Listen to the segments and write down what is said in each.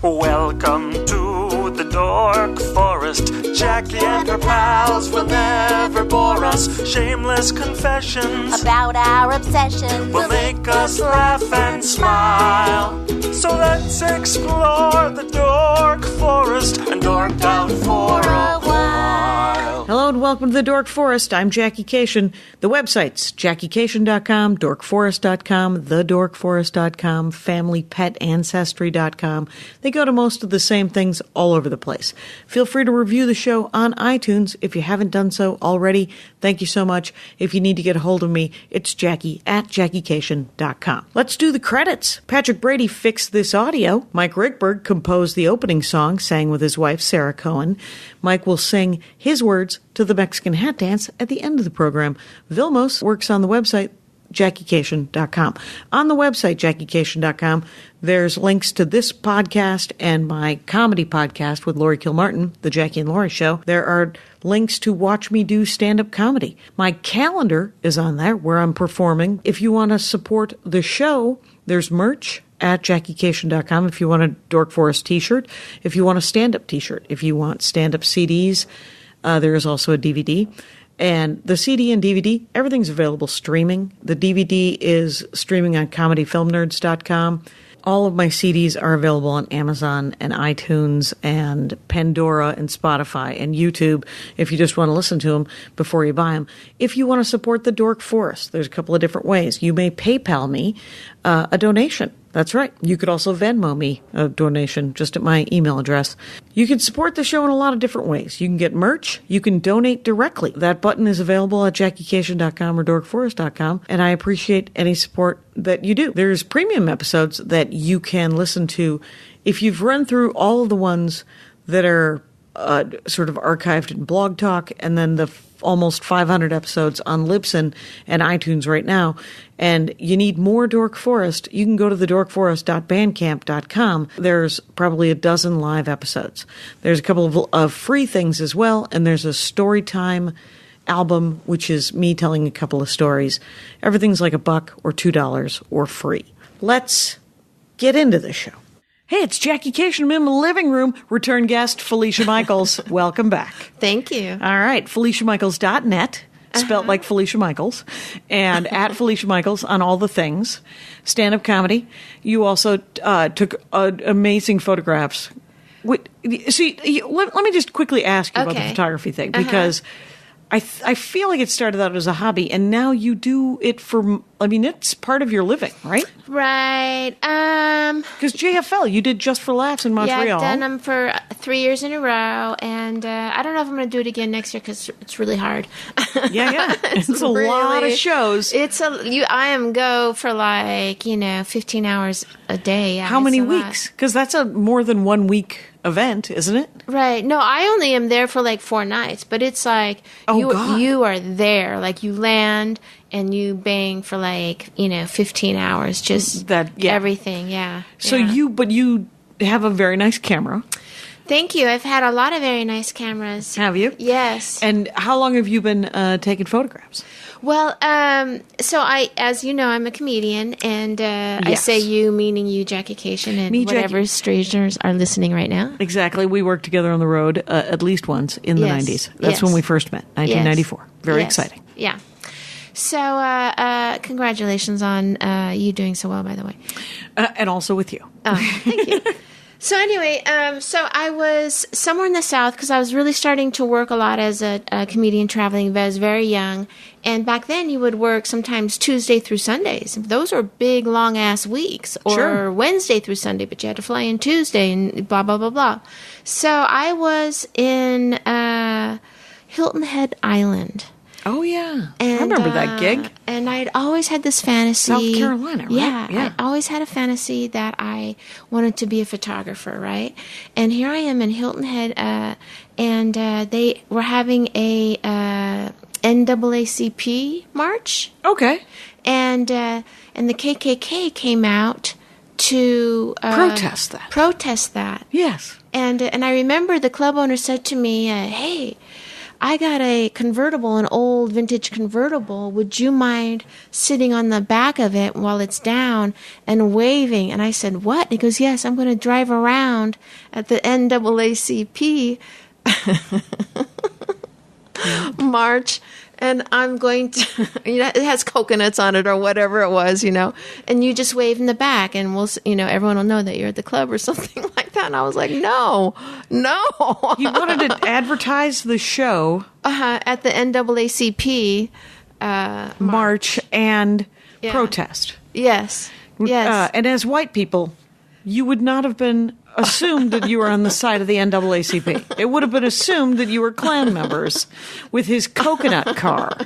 Welcome to the Dork Forest. Jackie and her pals will never bore us. Shameless confessions about our obsession will make us laugh and smile. So let's explore the Dork Forest and dork out for a while. Hello and welcome to the Dork Forest. I'm Jackie Kashian. The websites, JackieKashian.com, DorkForest.com, TheDorkForest.com, FamilyPetAncestry.com. They go to most of the same things all over the place. Feel free to review the show on iTunes if you haven't done so already. Thank you so much. If you need to get a hold of me, it's Jackie at JackieKashian.com. Let's do the credits. Patrick Brady fixed this audio. Mike Rigberg composed the opening song, sang with his wife, Sarah Cohen. Mike will sing his words to the Mexican hat dance at the end of the program. Vilmos works on the website, JackieKashian.com. On the website, JackieKashian.com, there's links to this podcast and my comedy podcast with Laurie Kilmartin, The Jackie and Laurie Show. There are links to watch me do stand-up comedy. My calendar is on there where I'm performing. If you want to support the show, there's merch at JackieKashian.com if you want a Dork Forest t-shirt, if you want a stand-up t-shirt, if you want stand-up CDs, there is also a DVD. And the CD and DVD, everything's available streaming. The DVD is streaming on comedyfilmnerds.com. All of my CDs are available on Amazon and iTunes and Pandora and Spotify and YouTube if you just want to listen to them before you buy them. If you want to support the Dork Forest, there's a couple of different ways. You may PayPal me a donation. That's right. You could also Venmo me a donation just at my email address. You can support the show in a lot of different ways. You can get merch. You can donate directly. That button is available at JackieKashian.com or DorkForest.com, and I appreciate any support that you do. There's premium episodes that you can listen to if you've run through all of the ones that are sort of archived in Blog Talk, and then the almost 500 episodes on Libsyn and iTunes right now, and you need more Dork Forest, you can go to thedorkforest.bandcamp.com. There's probably a dozen live episodes. There's a couple of free things as well, and there's a Storytime album, which is me telling a couple of stories. Everything's like $1 or $2 or free. Let's get into the show. Hey, it's Jackie Kashian. I'm in the living room. Return guest, Felicia Michaels. Welcome back. Thank you. All right. FeliciaMichaels.net, spelt like Felicia Michaels, and at Felicia Michaels on all the things. Stand-up comedy. You also took amazing photographs. Let me just quickly ask you about the photography thing, because I feel like it started out as a hobby, and now you do it for, it's part of your living, right? Right. Because JFL, you did Just for Laughs in Montreal. Yeah, I've done them for 3 years in a row, and I don't know if I'm going to do it again next year because it's really hard. Yeah. It's a really, lot of shows. I am go for 15 hours a day. Yeah, how many weeks? Because that's a more than 1 week event, isn't it? Right. No, I only am there for 4 nights, but it's you are there. You land and you bang for 15 hours, just everything. Yeah. So you have a very nice camera. Thank you. I've had a lot of very nice cameras. Have you? Yes. And how long have you been taking photographs? Well, so as you know, I'm a comedian, and yes. I say you, meaning you, Jackie Kashian, and whatever strangers are listening right now. Exactly. We worked together on the road at least once in the 90s. That's when we first met, 1994. Yes. Very exciting. Yeah. So congratulations on you doing so well, by the way. And also with you. Oh, thank you. So anyway, so I was somewhere in the South because I was really starting to work a lot as a comedian traveling. But I was very young. And back then you would work sometimes Tuesday through Sundays. Those are big, long-ass weeks. Or Wednesday through Sunday, but you had to fly in Tuesday and blah, blah, blah, blah. So I was in Hilton Head Island. Oh, yeah. And, I remember that gig. And I'd always had this fantasy. South Carolina, right? Yeah. I always had a fantasy that I wanted to be a photographer, right? And here I am in Hilton Head, and they were having a NAACP march. Okay. And the KKK came out to protest that. Yes. And I remember the club owner said to me, hey, I got a convertible, an old vintage convertible. Would you mind sitting on the back of it while it's down and waving? And I said, what? He goes, yes, I'm going to drive around at the NAACP march. And I'm going to, it has coconuts on it or whatever it was, and you just wave in the back and we'll, everyone will know that you're at the club or something like that. And I was like, no. You wanted to advertise the show. At the NAACP march and protest. Yes. And as white people, you would not have been assumed that you were on the side of the NAACP. It would have been assumed that you were Klan members with his coconut car,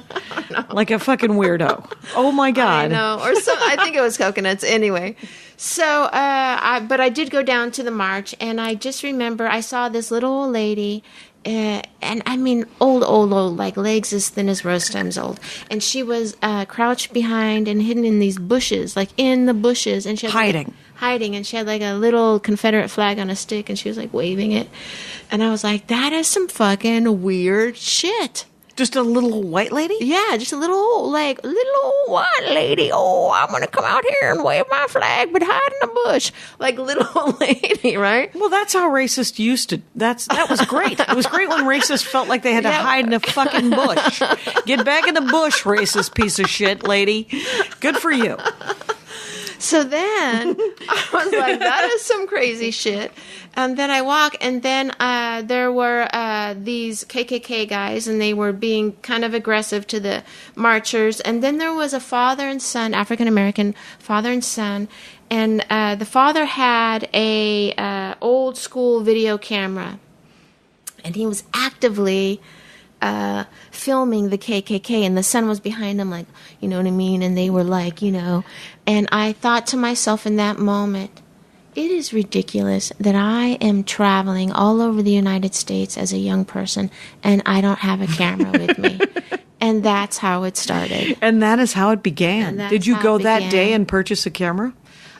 like a fucking weirdo. Oh my God! I know, or some. I think it was coconuts anyway. So, but I did go down to the march, and I just remember I saw this little old lady. And I mean, old, like legs as thin as rose stems old. And she was crouched behind and hidden in these bushes, like in the bushes. And she had hiding. And she had like a little Confederate flag on a stick, and she was like waving it. And I was like, that is some fucking weird shit. Just a little white lady? Yeah, just a little white lady. Oh, I'm going to come out here and wave my flag, but hide in the bush. Like little old lady, right? Well, that's how racists used to. That was great. It was great when racists felt like they had to hide in a fucking bush. Get back in the bush, racist piece of shit, lady. Good for you. So then I was like, that is some crazy shit. And then I walk, and then there were these KKK guys, and they were being kind of aggressive to the marchers. And then there was a father and son, African-American father and son, and the father had a old school video camera, and he was actively filming the KKK, and the son was behind him, like, you know what I mean? And they were like, and I thought to myself in that moment, it is ridiculous that I am traveling all over the United States as a young person, and I don't have a camera with me. And that's how it started. And that is how it began. Did you go that day and purchase a camera?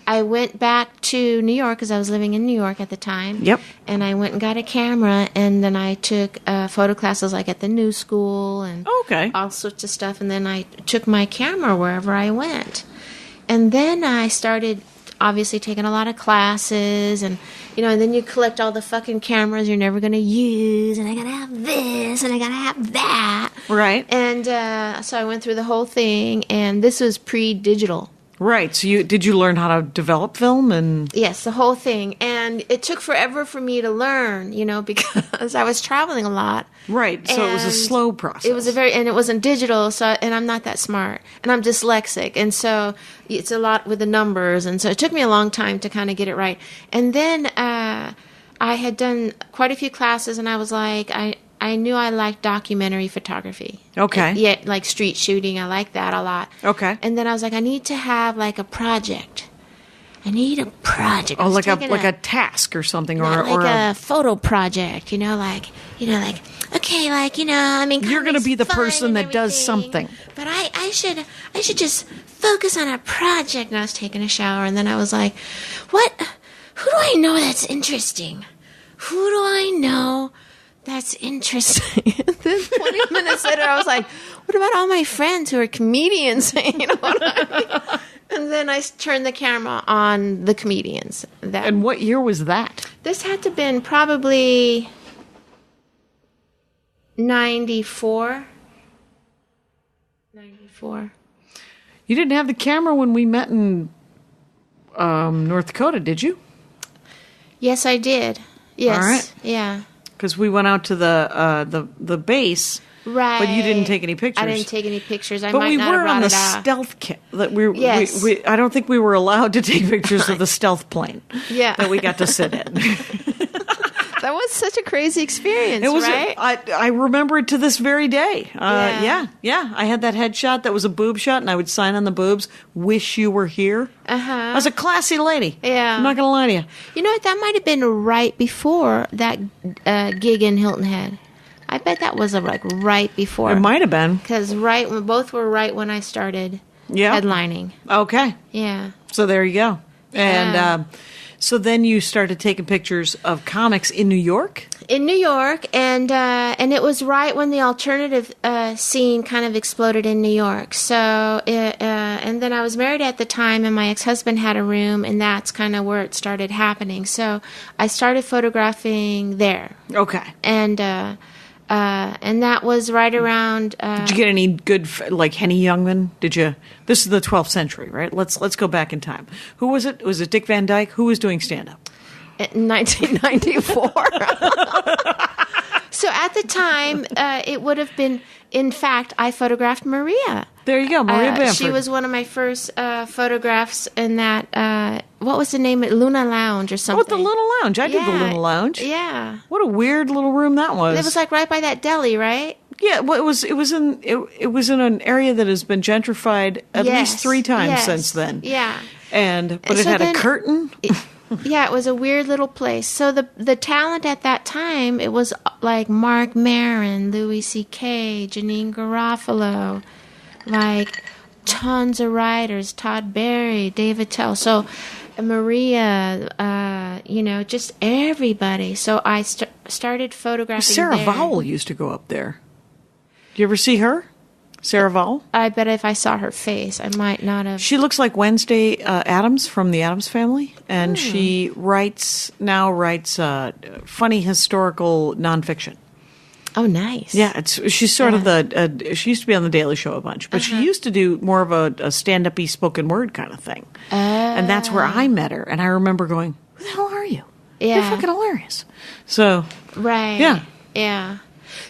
I went back to New York because I was living in New York at the time. Yep. And I went and got a camera, and then I took photo classes like at the New School and all sorts of stuff. And then I took my camera wherever I went. And then I started obviously taking a lot of classes, and and then you collect all the fucking cameras you're never going to use, and I gotta have this, and I gotta have that. Right. And so I went through the whole thing, and this was pre-digital. Right. So did you learn how to develop film? And yes, the whole thing. And it took forever for me to learn, because I was traveling a lot. Right. So it was a slow process. It was and it wasn't digital. And I'm not that smart, and I'm dyslexic. And so it's a lot with the numbers. And so it took me a long time to kind of get it right. And then, I had done quite a few classes, and I was like, I knew I liked documentary photography. Okay. Yeah, like street shooting. I like that a lot. Okay. And then I was like, I need to have like a project. I need a project. Oh, like a task or something, or a photo project. Okay, I mean, you're going to be the person that does something. But I should just focus on a project. And I was taking a shower, and then I was like, what? Who do I know that's interesting? Who do I know that's interesting? And then 20 minutes later, I was like, what about all my friends who are comedians? You know what I mean? And then I turned the camera on the comedians. And what year was that? This had to have been probably 94. 94. You didn't have the camera when we met in North Dakota, did you? Yes, I did. Yes. All right. Yeah. Because we went out to the base, right? But you didn't take any pictures. I didn't take any pictures. But we were on the stealth. Yes. I don't think we were allowed to take pictures of the stealth plane. Yeah. That we got to sit in. That was such a crazy experience, right? I remember it to this very day. Yeah. I had that headshot that was a boob shot, and I would sign on the boobs, "Wish you were here." I was a classy lady. Yeah. I'm not going to lie to you. You know what? That might have been right before that gig in Hilton Head. I bet that was right before. It might have been. Because both were right when I started headlining. Okay. Yeah. So there you go. Yeah. And So then you started taking pictures of comics in New York? In New York, and it was right when the alternative scene kind of exploded in New York. So, and then I was married at the time, and my ex-husband had a room, and that's kind of where it started happening. So I started photographing there. Okay. And that was right around. Did you get any good, like Henny Youngman? Did you? This is the 12th century, right? Let's go back in time. Who was it? Was it Dick Van Dyke? Who was doing stand-up? In 1994. So at the time, it would have been, in fact, I photographed Maria. There you go, Maria Bamford. She was one of my first photographs in that, what was the name? Luna Lounge or something. Oh, the Luna Lounge. I did the Luna Lounge. Yeah. What a weird little room that was. It was like right by that deli, right? Yeah, well, it was in an area that has been gentrified at least 3 times since then. Yeah. But it had a curtain. Yeah, it was a weird little place. So the talent at that time, it was like Mark Maron, Louis C.K., Janine Garofalo, like tons of writers, Todd Barry, David Tell. So Maria, just everybody. So I started photographing Sarah there. Vowell used to go up there. Do you ever see her? Sarah Vowell? I bet if I saw her face, I might not have. She looks like Wednesday Addams from the Addams Family, and she writes funny historical nonfiction. Oh, nice. Yeah, she's sort of she used to be on the Daily Show a bunch, but she used to do more of a stand-up-y spoken word kind of thing. And that's where I met her, and I remember going, "Who the hell are you? Yeah. You're fucking hilarious." So, right. Yeah. Yeah.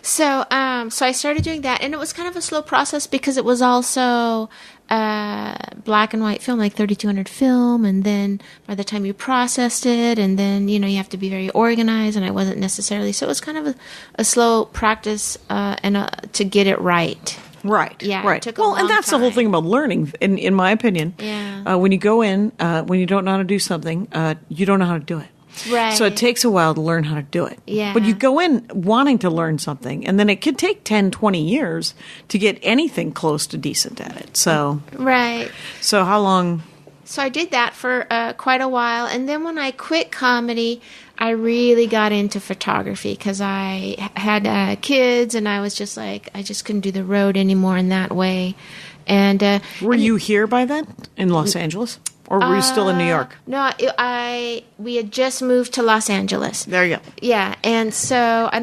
So I started doing that, and it was kind of a slow process because it was also black and white film, like 3200 film, and then by the time you processed it, and then you have to be very organized, and I wasn't necessarily. So it was kind of a slow practice to get it right. Right. Yeah. Right. It took a long and that's time. the whole thing about learning, in my opinion. Yeah. When you go in, when you don't know how to do something, you don't know how to do it. Right. So it takes a while to learn how to do it. Yeah. But you go in wanting to learn something, and then it could take 10, 20 years to get anything close to decent at it. So, Right. So how long? So I did that for quite a while, and then when I quit comedy, I really got into photography because I had kids, and I was just like, I just couldn't do the road anymore in that way. And Were you here by then in Los Angeles? Or were you still in New York? No, we had just moved to Los Angeles. There you go. Yeah, and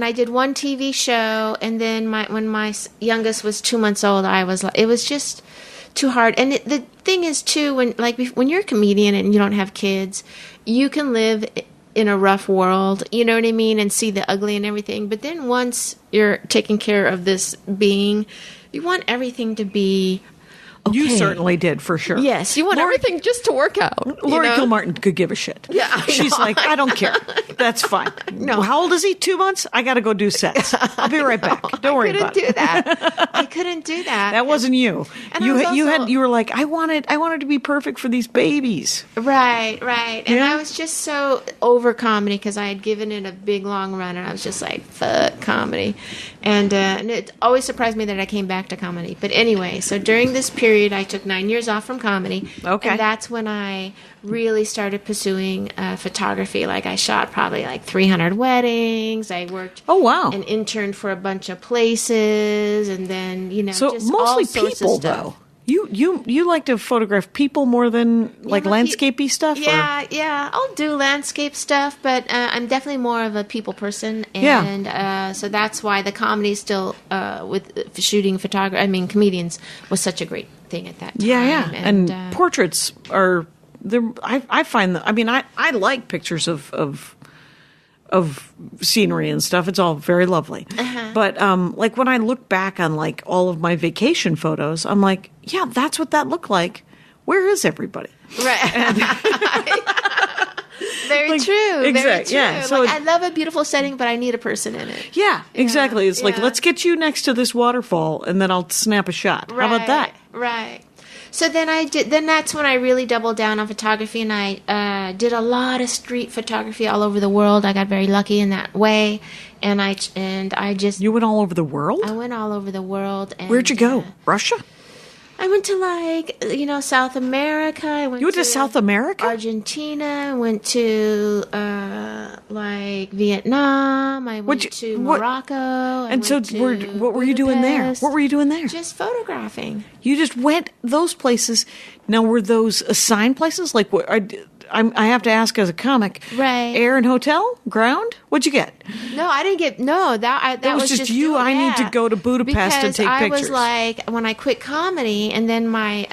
I did one TV show, and then when my youngest was 2 months old, it was just too hard. And the thing is too, when you're a comedian and you don't have kids, you can live in a rough world, you know what I mean, and see the ugly and everything. But then once you're taking care of this being, you want everything to be okay. You certainly did, for sure. Yes, you want everything just to work out. Laurie Kilmartin could give a shit. Yeah, She's like, I don't care. That's fine. No. How old is he? 2 months? I got to go do sets. I'll be right back. Don't worry about it. I couldn't do that. That wasn't you. And You were like, I wanted to be perfect for these babies. Right. And Yeah. I was just so over comedy because I had given it a big long run, and I was just like, fuck comedy. And it always surprised me that I came back to comedy. But anyway, so during this period, I took 9 years off from comedy. Okay. And that's when I really started pursuing photography. Like I shot probably like 300 weddings. I worked and interned for a bunch of places, and then so just mostly all sorts people of stuff. though. You like to photograph people more than like landscapey stuff? Yeah, I'll do landscape stuff, but I'm definitely more of a people person, and so that's why the comedy still with shooting photography. I mean, comedians was such a great thing at that time. Yeah. And portraits are I find that. I mean, I like pictures of scenery and stuff. It's all very lovely. But like when I look back on like all of my vacation photos, I'm like, yeah, that's what that looked like. Where is everybody? Right. Very true. Exactly. Very true. Yeah. So I love a beautiful setting, but I need a person in it. Yeah, exactly. It's like, yeah. let's get you next to this waterfall, and then I'll snap a shot. Right, How about that? Right. So then then that's when I really doubled down on photography, and I did a lot of street photography all over the world. I got very lucky in that way, and I just You went all over the world? I went all over the world. And, Where'd you go? Russia? I went to like, South America. You went to South America? Argentina. I went to like Vietnam. I went to Morocco. What were you doing there? What were you doing there? Just photographing. You just went those places. Now, were those assigned places? Like, what? I have to ask as a comic. Right. Air and hotel? Ground? What'd you get? No, I didn't get. No, that was just you. I need to go to Budapest and take pictures. I was like, when I quit comedy, and then my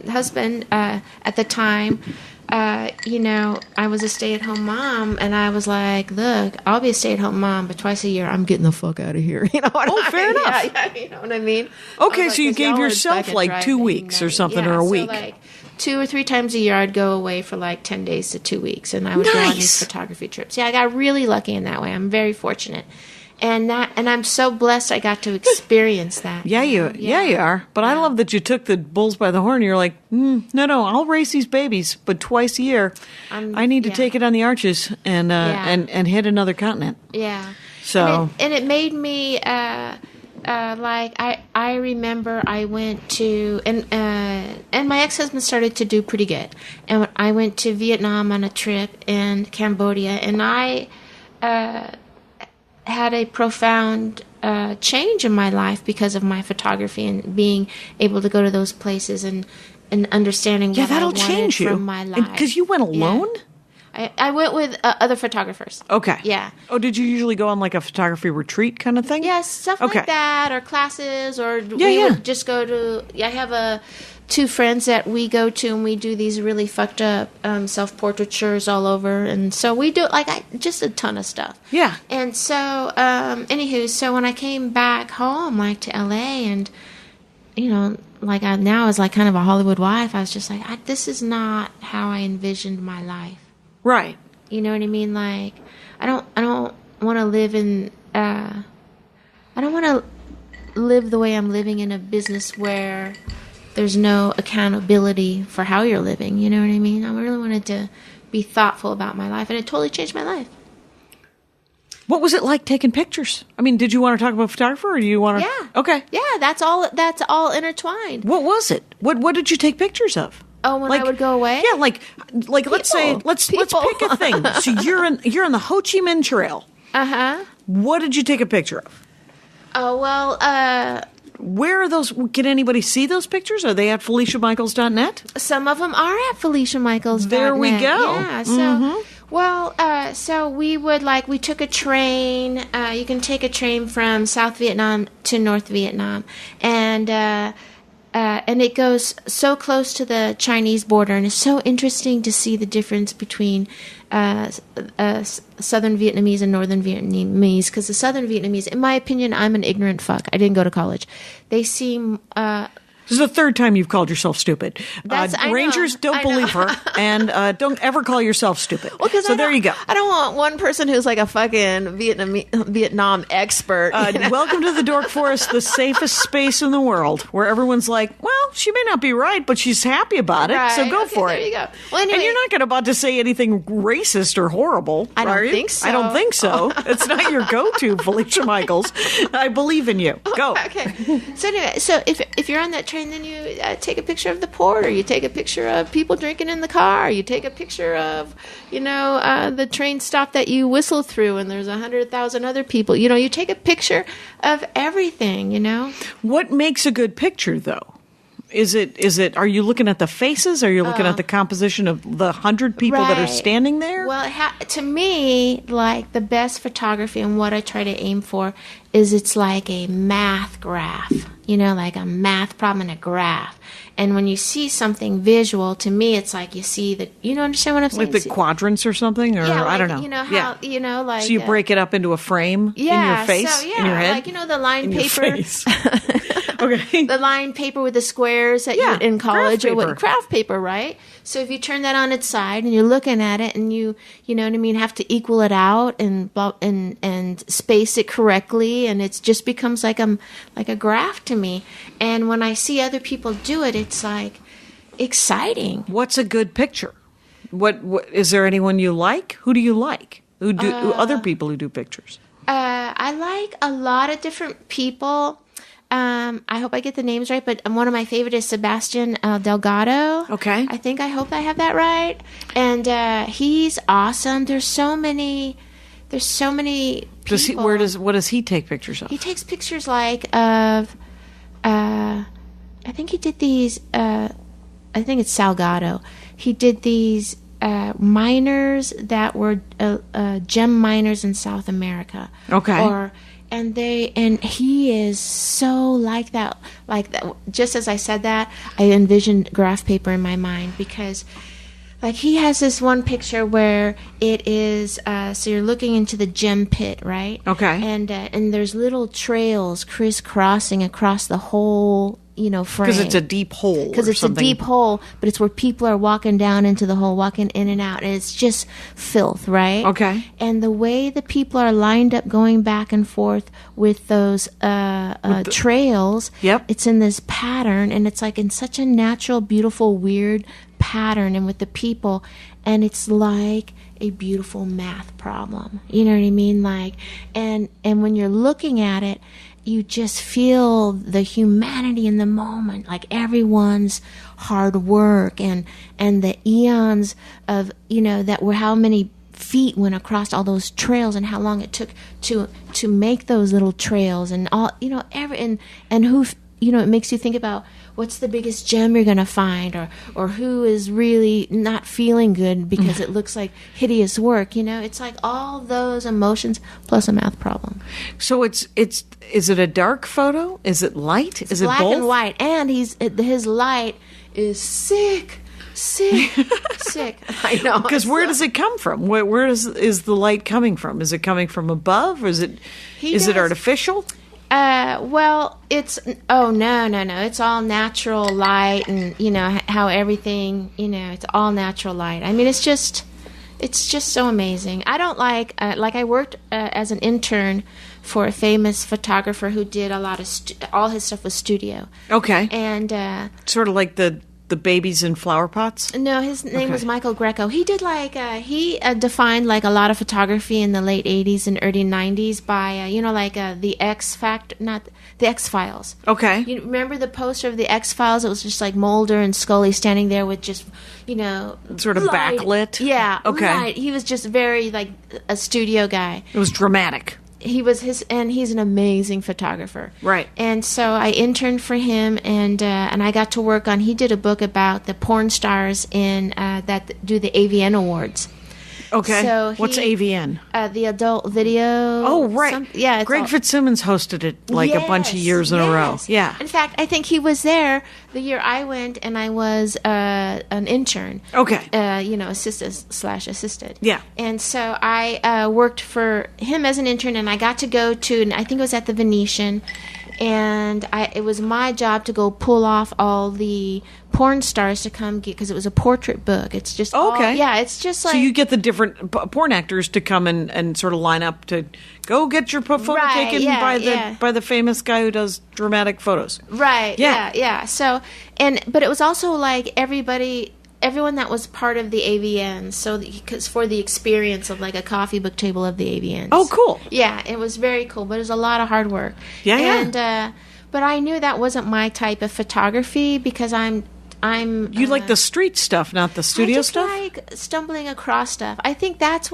husband at the time, I was a stay-at-home mom, and I was like, look, I'll be a stay-at-home mom, but twice a year, I'm getting the fuck out of here. You know what I mean? Fair enough. Yeah, you know what I mean? Okay, so you gave yourself like 2 weeks or something, or a week. So like 2 or 3 times a year, I'd go away for like 10 days to 2 weeks, and I would go on these photography trips. Yeah, I got really lucky in that way. I'm very fortunate. And I'm so blessed I got to experience that. Yeah, you are. But I love that you took the bulls by the horn. You're like, no, I'll raise these babies, but twice a year, I need to take it on the arches and hit another continent. Yeah. So and it made me like I remember I went to and my ex-husband started to do pretty good, and I went to Vietnam on a trip and Cambodia, and I had a profound change in my life because of my photography and being able to go to those places and understanding what I wanted from my life. Because you went alone? Yeah. I went with other photographers. Okay. Yeah. Oh, did you usually go on like a photography retreat kind of thing? Yes, stuff like that, or classes, or we would just go to. I have 2 friends that we go to, and we do these really fucked up self-portraitures all over, and so we do just a ton of stuff. Yeah. And so, anywho, so when I came back home, like to LA, and now as like kind of a Hollywood wife, I was just like, this is not how I envisioned my life. Right. You know what I mean? Like, I don't want to live in. I don't want to live the way I'm living in a business where there's no accountability for how you're living. You know what I mean? I really wanted to be thoughtful about my life, and it totally changed my life. What was it like taking pictures? I mean, did you want to talk about photographer, or do you want to? Yeah. Okay. Yeah, that's all intertwined. What was it? What did you take pictures of? Oh, when I would go away? Yeah, like let's pick a thing. So you're in the Ho Chi Minh Trail. Uh-huh. What did you take a picture of? Oh, well, where are those? Can anybody see those pictures? Are they at FeliciaMichaels.net? Some of them are at FeliciaMichaels.net. There we go. Yeah, so... Well, so we took a train. You can take a train from South Vietnam to North Vietnam, and it goes so close to the Chinese border, and it's so interesting to see the difference between Southern Vietnamese and Northern Vietnamese, because the Southern Vietnamese, in my opinion, I'm an ignorant fuck. I didn't go to college. They seem... This is the 3rd time you've called yourself stupid. Rangers don't believe her, and don't ever call yourself stupid. Well, so there you go. I don't want one person who's like a fucking Vietnam expert. Welcome to the Dork Forest, the safest space in the world, where everyone's like, well, she may not be right, but she's happy about it, right. so go for it. There you go. Well, anyway, and you're not about to say anything racist or horrible, I are you? think so. I don't think so. It's not your go-to, Felicia Michaels. I believe in you. Go. Okay. So anyway, if you're on that train, then you take a picture of the port, or you take a picture of people drinking in the car, you take a picture of, the train stop that you whistle through and there's 100,000 other people. You take a picture of everything, What makes a good picture, though? Is it, are you looking at the faces? Are you looking at the composition of the 100 people that are standing there? Well, to me, like, the best photography and what I try to aim for is it's like a math graph, like a math problem and a graph. And when you see something visual, to me, it's like you see understand what I'm saying? Like the quadrants or something? Or yeah, like, I don't know. Like... So you break it up into a frame in your face, in your head? Like, the line paper. Okay. The lined paper with the squares that you in college, or craft paper, right? So if you turn that on its side and you're looking at it, and you know what I mean, have to equal it out and space it correctly, and it just becomes like a graph to me. And when I see other people do it, it's like exciting. What's a good picture? What is there anyone you like? Who do you like? Who other people who do pictures? I like a lot of different people. I hope I get the names right, but one of my favorite is Sebastian Delgado. Okay. I hope I have that right. And he's awesome. There's so many people. What does he take pictures of? He takes pictures like of, I think he did these, I think it's Salgado. He did these miners that were gem miners in South America. Okay. And he is so like that. Just as I said that, I envisioned graph paper in my mind, because like he has this one picture where it is so you're looking into the gem pit, right? Okay. And there's little trails crisscrossing across the whole frame. Because it's a deep hole. Because it's something. a deep hole, but it's where people are walking down into the hole, walking in and out, and it's just filth, right? Okay. And the way the people are lined up going back and forth with those trails, Yep. it's in this pattern, and it's like in such a natural, beautiful, weird pattern, and with the people, and it's like a beautiful math problem. You know what I mean? Like, and when you're looking at it, you just feel the humanity in the moment, like everyone's hard work and the eons of, that were how many feet went across all those trails and how long it took to make those little trails and all, and who, it makes you think about what's the biggest gem you're going to find, or who is really not feeling good because it looks like hideous work. It's like all those emotions plus a math problem. So is it a dark photo? Is it light? Is it black both? and white, and his light is sick. I know. Because where does it come from? Where is the light coming from? Is it coming from above? Or is it artificial? Well, it's no. It's all natural light, and how everything, it's all natural light. I mean, it's just so amazing. I don't like I worked as an intern for a famous photographer who did a lot of all his stuff was studio. Okay. And sort of like the babies in flower pots? No, his name was Michael Greco. He did he defined like a lot of photography in the late 80s and early 90s by, the X-Files. Okay. You remember the poster of the X-Files? It was just like Mulder and Scully standing there with just, sort of light. backlit? Yeah. Okay. Light. He was just very like a studio guy. It was dramatic. He's an amazing photographer. Right. And so I interned for him, and I got to work on. He did a book about the porn stars that do the AVN Awards. Okay. So what's AVN? The adult video. Oh, right. Greg Fitzsimmons hosted it a bunch of years in a row. Yeah. In fact, I think he was there the year I went, and I was an intern. Okay. Assisted. Yeah. And so I worked for him as an intern, and I got to go to, and I think it was at the Venetian, and it was my job to go pull off all the porn stars to come get, because it was a portrait book. It's just it's just like, so you get the different porn actors to come and sort of line up to go get your photo taken by the famous guy who does dramatic photos. Right. Yeah. So but it was also like everyone that was part of the AVNs, so because for the experience of like a coffee book table of the AVNs. Oh, cool. Yeah, it was very cool, but it was a lot of hard work. Yeah. But I knew that wasn't my type of photography, because I'm you like the street stuff, not the studio stuff? I just like stumbling across stuff. I think that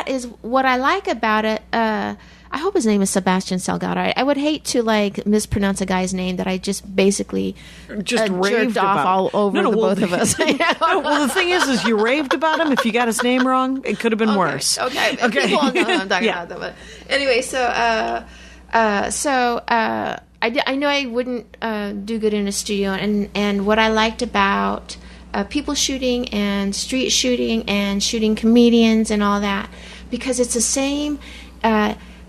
is what I like about it. I hope his name is Sebastian Salgado. I would hate to like mispronounce a guy's name that I just basically raved off about. all over both of us. Well, the thing is you raved about him. If you got his name wrong, it could have been worse. Okay. People know what I'm talking about. But anyway, I knew I wouldn't do good in a studio, and what I liked about people shooting and street shooting and shooting comedians and all that, because it's the same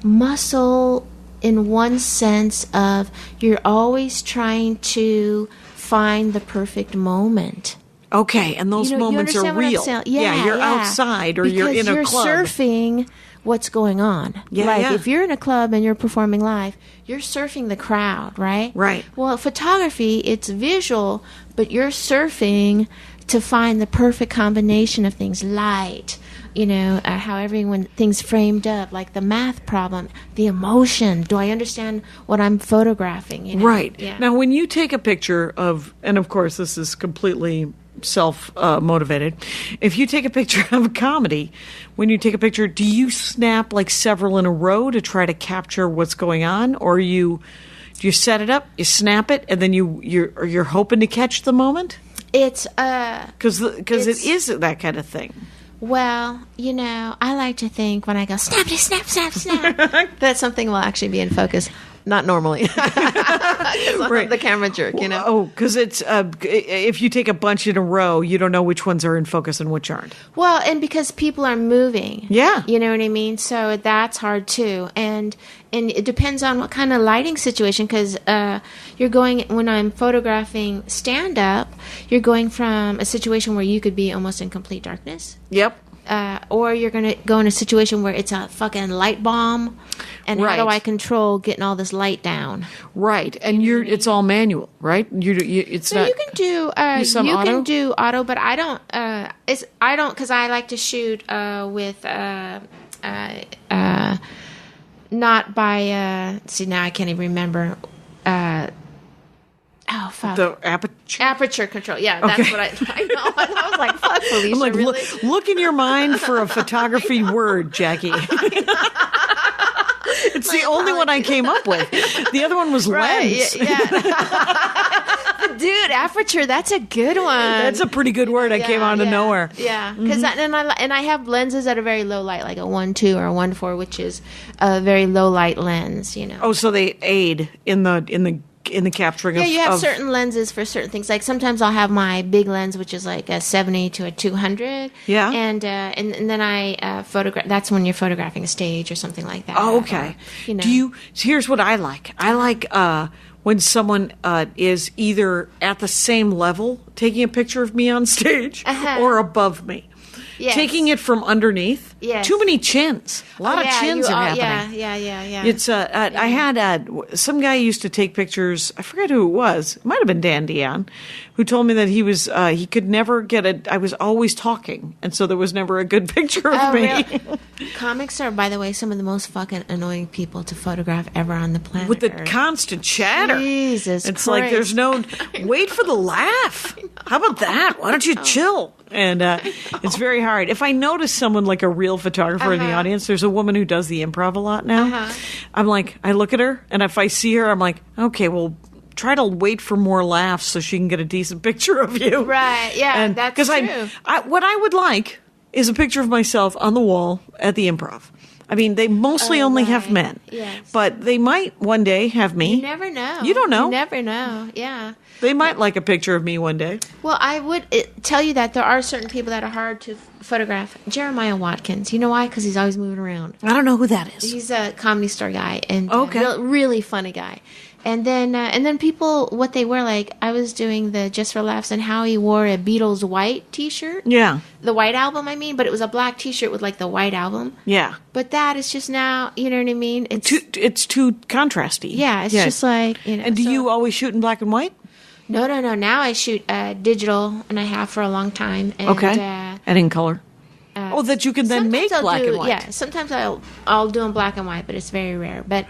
muscle in one sense of you're always trying to find the perfect moment. Okay, and those moments are real. You're outside or you're in a club. You're surfing what's going on. If you're in a club and you're performing live, you're surfing the crowd, right? Right. Well, photography, it's visual, but you're surfing to find the perfect combination of things, light, how everyone things framed up, like the math problem, the emotion. Do I understand what I'm photographing? Right. Yeah. Now, when you take a picture of, and of course this is completely self-motivated, if you take a picture of a comedy, when you take a picture, do you snap like several in a row to try to capture what's going on, or do you set it up, you snap it, and then you're hoping to catch the moment? It's because it is that kind of thing. Well, I like to think when I go snappity snap snap snap that something will actually be in focus. Not normally. Right. The camera jerk, Oh, because it's if you take a bunch in a row, you don't know which ones are in focus and which aren't. Well, and because people are moving. Yeah. You know what I mean? So that's hard too. And it depends on what kind of lighting situation, because you're going, when I'm photographing stand-up, you're going from a situation where you could be almost in complete darkness. Yep. Or you're going to go in a situation where it's a fucking light bomb, and right. How do I control getting all this light down? Right, and it's all manual, right? It's so not. You can do auto? can do auto, but I don't. I don't, because I like to shoot with not by. See, now I can't even remember. Oh, fuck. The aperture? Aperture control. Yeah, that's okay. what I know. And I was like, fuck, Felicia, I'm like, really? look in your mind for a photography word, Jackie. It's the only one I came up with. The other one was lens. Yeah. Dude, aperture, that's a good one. That's a pretty good word. I came out of nowhere. Yeah, because I have lenses that are very low light, like a 1.2 or a 1.4, which is a very low light lens, Oh, so they aid in the capturing of... Yeah, you have certain lenses for certain things. Like sometimes I'll have my big lens, which is like a 70 to a 200. Yeah. And then I photograph. That's when you're photographing a stage or something like that. Oh, okay. Or, Here's what I like. I like when someone is either at the same level, taking a picture of me on stage, or above me. Yes. Taking it from underneath. Yes. Too many chins. A lot of chins are happening. Yeah. It's I had some guy used to take pictures. I forget who it was. It might have been Dan Dion, who told me that he could never get I was always talking, and so there was never a good picture of me. Really? Comics are, by the way, some of the most fucking annoying people to photograph ever on the planet. With the Earth. constant chatter. Jesus It's Christ. like there's no wait for the laugh. How about that? Why don't you chill? And it's very hard. If I notice someone like a real photographer in the audience, there's a woman who does the improv a lot now. I'm like, I look at her, and if I see her, I'm like, okay, well, try to wait for more laughs so she can get a decent picture of you. Right, yeah, and, that's true. What I would like is a picture of myself on the wall at the improv. I mean, they mostly only have men. Yes. But they might one day have me. You never know. You don't know. You never know, yeah. They might like a picture of me one day. Well, I would tell you that there are certain people that are hard to photograph. Jeremiah Watkins. You know why? Because he's always moving around. I don't know who that is. He's a Comedy Store guy. And okay. Really funny guy. And then people, what they wear, like, I was doing the Just for Laughs, and how he wore a Beatles white T-shirt. Yeah. The White Album, I mean, but it was a black T-shirt with, like, the White Album. Yeah. But that is just now, you know what I mean? It's too contrasty. Yeah, it's just like, And do you always shoot in black and white? No. Now I shoot digital, and I have for a long time. And, okay. And in color? That you can then make black and white. Yeah, sometimes I'll do in black and white, but it's very rare. But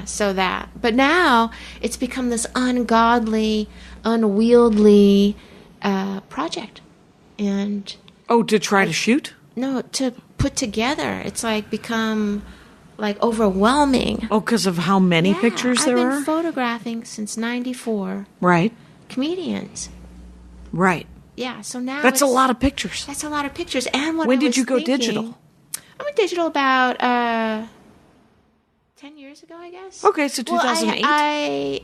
so that. But now it's become this ungodly, unwieldy project, and to try to shoot? No, to put together. It's like become like overwhelming. Oh, because of how many pictures there are? I've been photographing since '94. Right. Comedians. Right. Yeah, so now that's a lot of pictures. That's a lot of pictures. And when did you go digital? I went digital about 10 years ago, I guess. Okay, so 2008. Well,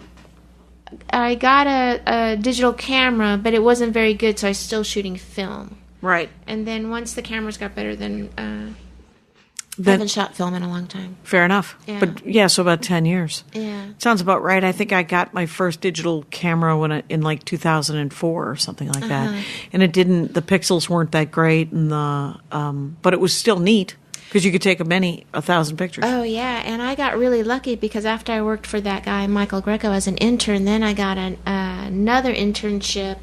I got a digital camera, but it wasn't very good, so I was still shooting film. Right. And then once the cameras got better, then I haven't shot film in a long time. Fair enough. Yeah. But so about 10 years. Yeah. Sounds about right. I think I got my first digital camera in like 2004 or something like that. And the pixels weren't that great, and but it was still neat because you could take 1,000 pictures. Oh, yeah. And I got really lucky because after I worked for that guy, Michael Greco, as an intern, then I got another internship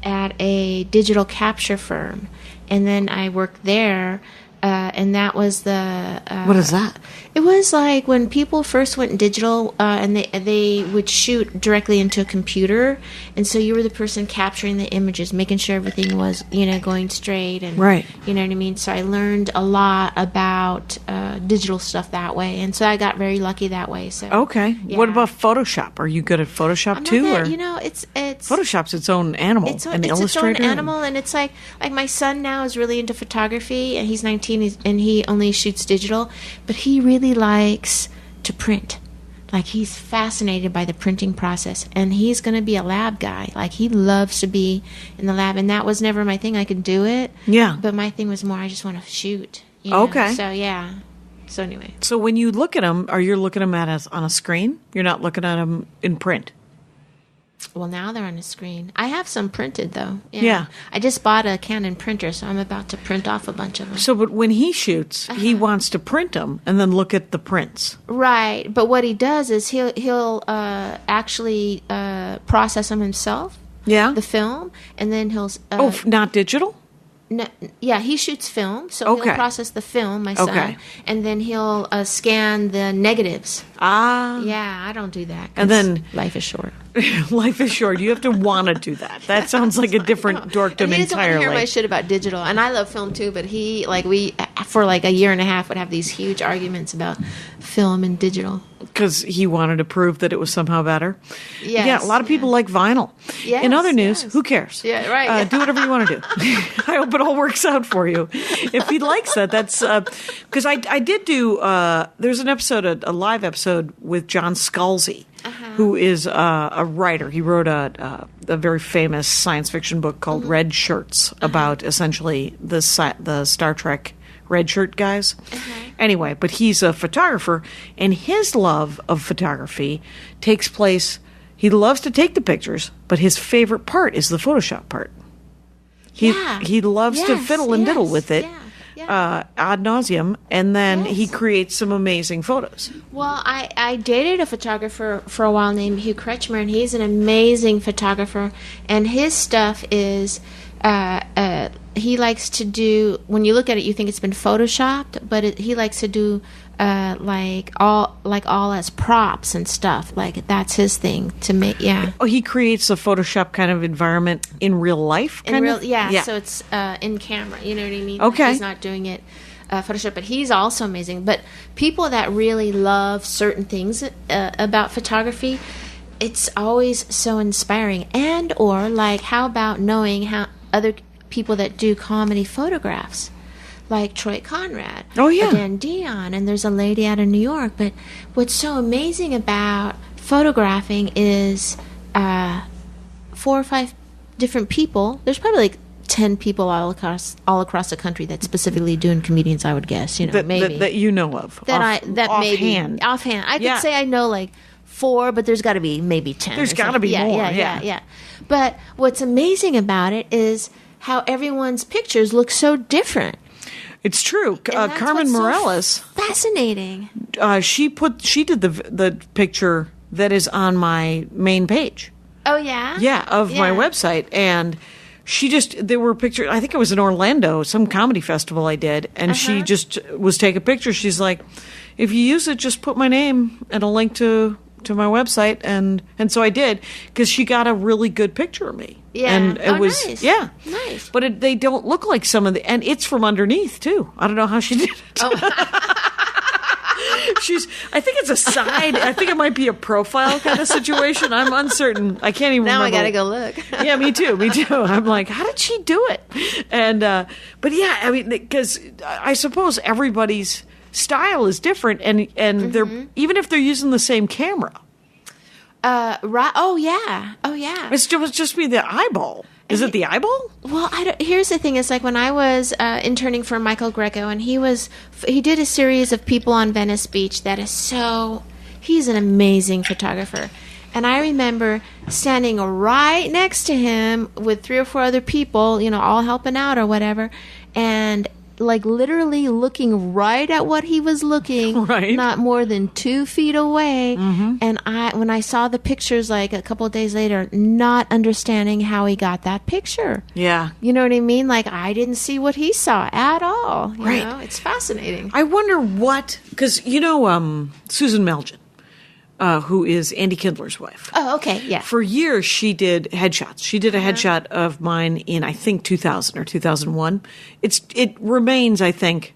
at a digital capture firm. and then I worked there. And that was the... what is that? It was like when people first went digital, and they would shoot directly into a computer, and so you were the person capturing the images, making sure everything was, going straight, and right. You know what I mean? So I learned a lot about digital stuff that way, and so I got very lucky that way. So okay. Yeah. What about Photoshop? Are you good at Photoshop too? That, or? It's Photoshop's its own animal, an illustrator. It's its own animal, and it's like my son now is really into photography, and he's 19. And he only shoots digital, but he really likes to print. Like, he's fascinated by the printing process, and he's going to be a lab guy. Like, he loves to be in the lab, and that was never my thing. I could do it, yeah, but my thing was more I just want to shoot. Okay. So yeah. So anyway. So when you look at them, are you looking at them on a screen? You're not looking at them in print. Well, now they're on the screen. I have some printed, though. Yeah. I just bought a Canon printer, so I'm about to print off a bunch of them. So, but when he shoots, he wants to print them and then look at the prints. Right. But what he does is he'll actually process them himself. Yeah. The film, and then he'll... not digital? No, yeah, he shoots film, so he'll process the film, my son, and then he'll scan the negatives. Ah. Yeah, I don't do that. And then... life is short. Life is short. You have to want to do that. That sounds like a different dorkdom entirely. He doesn't want to hear my shit about digital, and I love film too, but we, for like a year and a half, would have these huge arguments about film and digital. Because he wanted to prove that it was somehow better. Yes, yeah, a lot of people like vinyl. Yes, in other news, who cares? Yeah, right. Do whatever you want to do. I hope it all works out for you. If he likes that, that's... Because I did do... there's an episode, a live episode with John Scalzi, who is a writer. He wrote a very famous science fiction book called Red Shirts about essentially the Star Trek red shirt guys. Anyway, but he's a photographer, and his love of photography takes place... He loves to take the pictures, but his favorite part is the Photoshop part. He loves to fiddle and diddle with it. Ad nauseum, and then he creates some amazing photos. Well, I dated a photographer for a while named Hugh Kretschmer, and he's an amazing photographer, and his stuff is he likes to do, when you look at it you think it's been photoshopped, but he likes to do all as props and stuff. Like, that's his thing to make. Oh, he creates a Photoshop kind of environment in real life. So it's in camera. You know what I mean? Okay. He's not doing it Photoshop, but he's also amazing. But people that really love certain things about photography, it's always so inspiring. And or like, how about knowing how other people that do comedy photographs, like Troy Conrad, or Dan Dion, and there's a lady out of New York. But what's so amazing about photographing is 4 or 5 different people. There's probably like 10 people all across the country that's specifically doing comedians. I would guess, maybe that you know of. Offhand. I could say I know like 4, but there's got to be maybe 10. There's got to be more. Yeah. But what's amazing about it is how everyone's pictures look so different. It's true. Carmen Morales, so fascinating. She did the picture that is on my main page. Oh yeah. Yeah, of my website, and there were pictures. I think it was in Orlando, some comedy festival I did, and she just was taking pictures. She's like, if you use it, just put my name and a link to my website, and so I did, because she got a really good picture of me. Yeah, and it was nice. Yeah, nice. But they don't look like some of and it's from underneath too. I don't know how she did it. Oh. I think it's a side. I think it might be a profile kind of situation. I'm uncertain. I can't even remember. Now I gotta go look. Yeah, me too. I'm like, how did she do it? And but yeah, I mean, because I suppose everybody's style is different, and they're even if they're using the same camera. Right. Oh yeah. It's just be the eyeball. Is it the eyeball? Well, here's the thing. It's like when I was interning for Michael Greco, and he did a series of people on Venice Beach. He's an amazing photographer. And I remember standing right next to him with 3 or 4 other people, all helping out or whatever. And like literally looking right at what he was looking, Right. not more than 2 feet away. And when I saw the pictures like a couple of days later, not understanding how he got that picture. Yeah. You know what I mean? Like, I didn't see what he saw at all. You Right. know? It's fascinating. I wonder what, because Susan Melgen, who is Andy Kindler's wife. Oh, okay. Yeah. For years, she did headshots. She did a headshot of mine in, I think, 2000 or 2001. It remains, I think,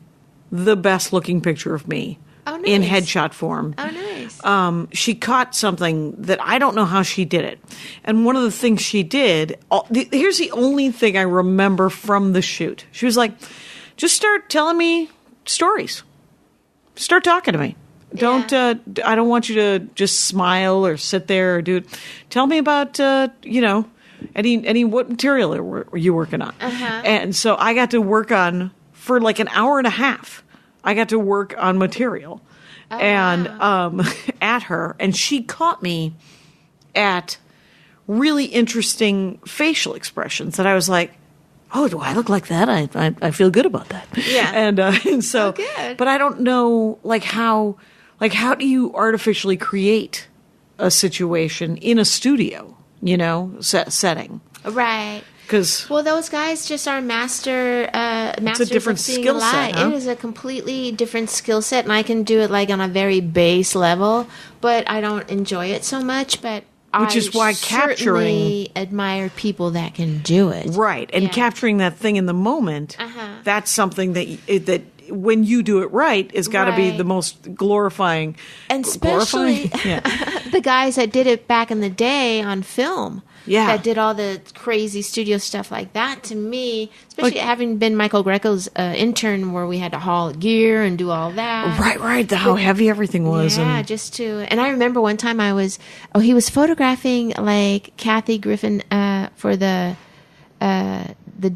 the best looking picture of me in nice. headshot form. Oh, nice. She caught something that I don't know how she did it. And one of the things she did, here's the only thing I remember from the shoot. She was like, just start telling me stories. Start talking to me. Don't I don't want you to just smile or sit there or do it. Tell me about any what material were you working on? And so I got to work on for like an hour and a half. I got to work on material at her, and she caught me at really interesting facial expressions that I was like, oh, do I look like that? I feel good about that. Yeah. And so, good. But I don't know how do you artificially create a situation in a studio, setting? Right. Because those guys just are masters a different of seeing skill light. set. Huh? It is a completely different skill set, and I can do it like on a very base level, but I don't enjoy it so much. But Which is why certainly admire people that can do it. Right, and capturing that thing in the moment, that's something that when you do it right, has got to be the most glorifying. And especially the guys that did it back in the day on film. Yeah. That did all the crazy studio stuff like that. To me, especially having been Michael Greco's intern where we had to haul gear and do all that. Right. How heavy everything was. Yeah, and I remember one time he was photographing like Kathy Griffin for the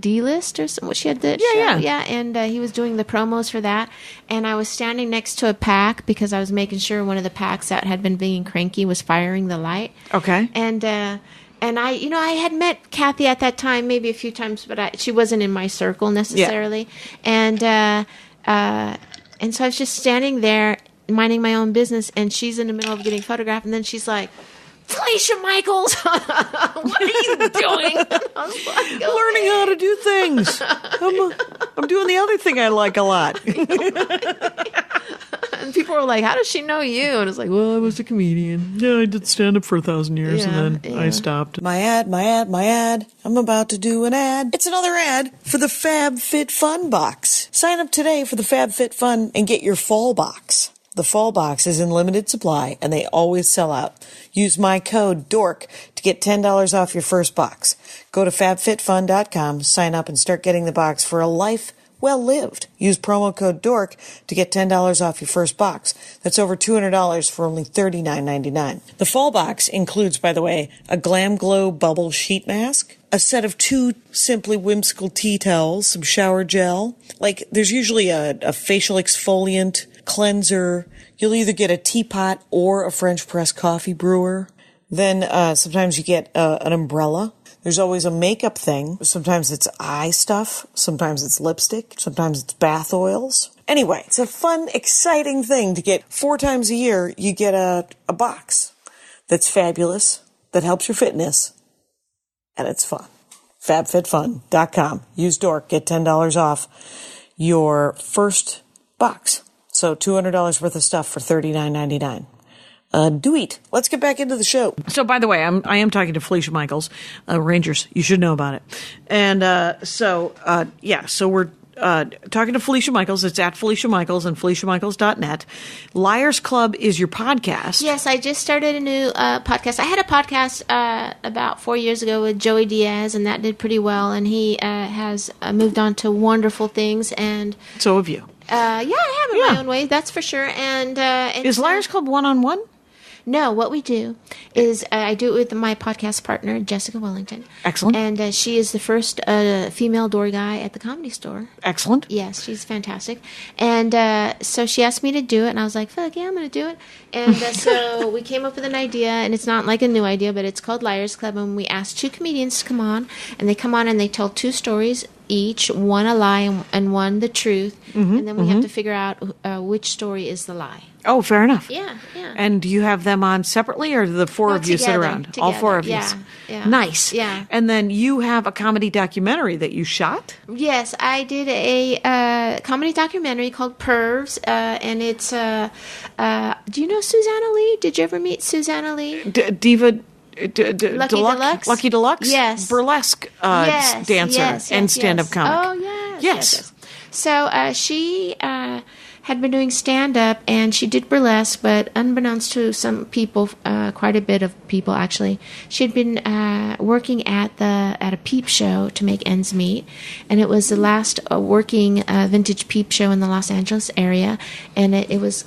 D-list or something. She had the show. Yeah. And he was doing the promos for that. And I was standing next to a pack because I was making sure one of the packs that had been being cranky was firing the light. Okay. And I had met Kathy at that time, maybe a few times, but she wasn't in my circle necessarily. Yeah. And so I was just standing there minding my own business, and she's in the middle of getting photographed, and then she's like, Felicia Michaels, what are you doing? I was like, learning how to do things. I'm doing the other thing I like a lot. And people were like, how does she know you? And it's like, well, I was a comedian. Yeah, I did stand up for 1,000 years, and then I stopped. My ad. I'm about to do an ad. It's another ad for the FabFitFun box. Sign up today for the FabFitFun and get your fall box. The fall box is in limited supply, and they always sell out. Use my code DORK to get $10 off your first box. Go to fabfitfun.com, sign up, and start getting the box for a life well lived. Use promo code DORK to get $10 off your first box. That's over $200 for only $39.99. The fall box includes, by the way, a Glam Glow bubble sheet mask, a set of 2 simply whimsical tea towels, some shower gel. Like, there's usually a facial exfoliant, cleanser. You'll either get a teapot or a French press coffee brewer. Then sometimes you get an umbrella. There's always a makeup thing. Sometimes it's eye stuff. Sometimes it's lipstick. Sometimes it's bath oils. Anyway, it's a fun, exciting thing to get 4 times a year. You get a box that's fabulous, that helps your fitness, and it's fun. FabFitFun.com. Use DORK. Get $10 off your first box. So $200 worth of stuff for $39.99. Do it. Let's get back into the show. So, by the way, I am talking to Felicia Michaels, Rangers. You should know about it. And so we're talking to Felicia Michaels. It's at Felicia Michaels and FeliciaMichaels.net. Liars Club is your podcast. Yes, I just started a new podcast. I had a podcast about 4 years ago with Joey Diaz, and that did pretty well. And he has moved on to wonderful things. And so have you. I have in my own way, that's for sure. And is Liars Club one-on-one? No, what we do is I do it with my podcast partner, Jessica Wellington. Excellent. And she is the first female door guy at the Comedy Store. Excellent. Yes, she's fantastic. And so she asked me to do it, and I was like, fuck yeah, I'm going to do it. And so we came up with an idea, and it's not like a new idea, but it's called Liars Club, and we asked 2 comedians to come on, and they come on and they tell 2 stories each, one a lie and one the truth, and then we have to figure out which story is the lie. Oh, fair enough. Yeah. And do you have them on separately, or do the four of you sit around? All four of you. Yeah. Nice. Yeah. And then you have a comedy documentary that you shot? Yes, I did a comedy documentary called Pervs, and it's, do you know Susanna Lee? Did you ever meet Susanna Lee? Diva... Lucky Deluxe? Lucky Deluxe? Yes. Burlesque dancer and stand-up comic. Oh, Yes. So she had been doing stand-up, and she did burlesque, but unbeknownst to some people, quite a bit of people actually, she had been working at a peep show to make ends meet, and it was the last working vintage peep show in the Los Angeles area, and it was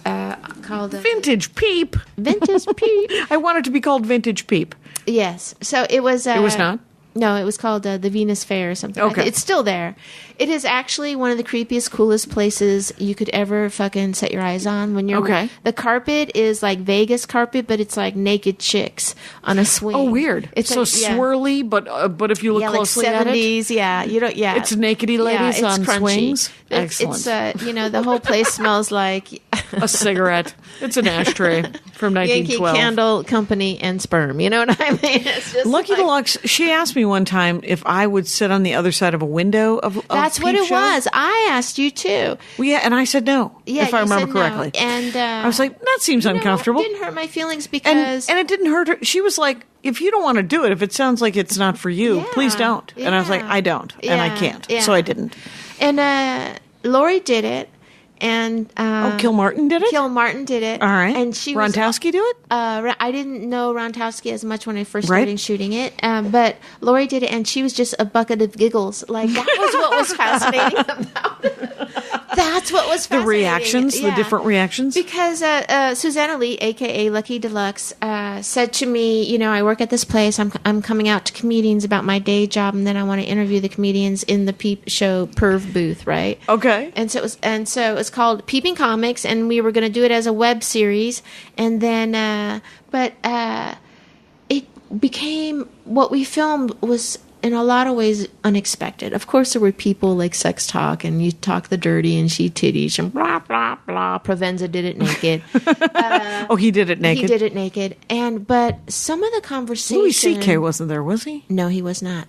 called... Vintage Peep? Vintage Peep. I want it to be called Vintage Peep. Yes. So it was... it was not? No, it was called the Venus Fair or something. Okay. It's still there. It is actually one of the creepiest, coolest places you could ever fucking set your eyes on. When you're the carpet is like Vegas carpet, but it's like naked chicks on a swing. Oh, weird! It's so swirly, but if you look closely like 70s, at it, it's nakedy ladies on crunchy. swings. Excellent. It's the whole place smells like a cigarette. It's an ashtray from 1912. Yankee Candle Company and sperm. You know what I mean? It's just Lucky Deluxe. She asked me one time if I would sit on the other side of a window of That's what it was. I asked you too. Well, yeah, and I said no. Yeah, if I remember correctly. No. And I was like, that seems uncomfortable. It didn't hurt my feelings because and it didn't hurt her. She was like, if you don't want to do it, if it sounds like it's not for you, please don't. And I was like, I don't, and I can't, so I didn't. And Laurie did it. And Kilmartin did it? Kilmartin did it. All right. And she Rontowski do it? I didn't know Rontowski as much when I first started shooting it. But Laurie did it, and she was just a bucket of giggles. Like, that was what was fascinating about it. That's what was fascinating. The reactions, the different reactions? Because Susanna Lee, a.k.a. Lucky Deluxe, said to me, I work at this place. I'm coming out to comedians about my day job, and then I want to interview the comedians in the Peep Show Perv booth, right? Okay. And so it was called Peeping Comics, and we were going to do it as a web series, and then but it became, what we filmed was in a lot of ways unexpected. Of course, there were people like sex talk, and you talk the dirty, and she titties, and blah blah blah. Provenza did it naked. He did it naked. He did it naked, but some of the conversation. Louis C.K. wasn't there, was he? No, he was not.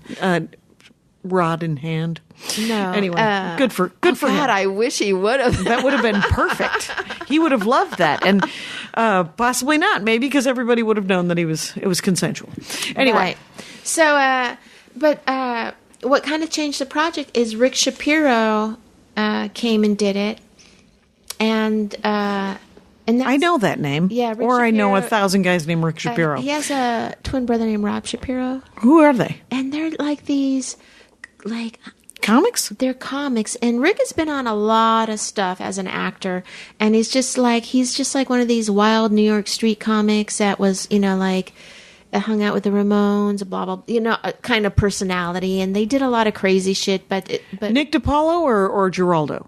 Rod in hand. No. Anyway, good for him. God, I wish he would have. That would have been perfect. He would have loved that, and possibly not. Maybe because everybody would have known that it was consensual. Anyway, right. So, but what kind of changed the project is Rick Shapiro came and did it, and I know that name. Yeah, Rick or Shapiro, I know 1,000 guys named Rick Shapiro. He has a twin brother named Rob Shapiro. Who are they? And they're like these, like comics. They're comics, and Rick has been on a lot of stuff as an actor, and he's just like one of these wild New York street comics that was like hung out with the Ramones, blah blah, a kind of personality, and they did a lot of crazy shit. But Nick DiPaolo or Geraldo?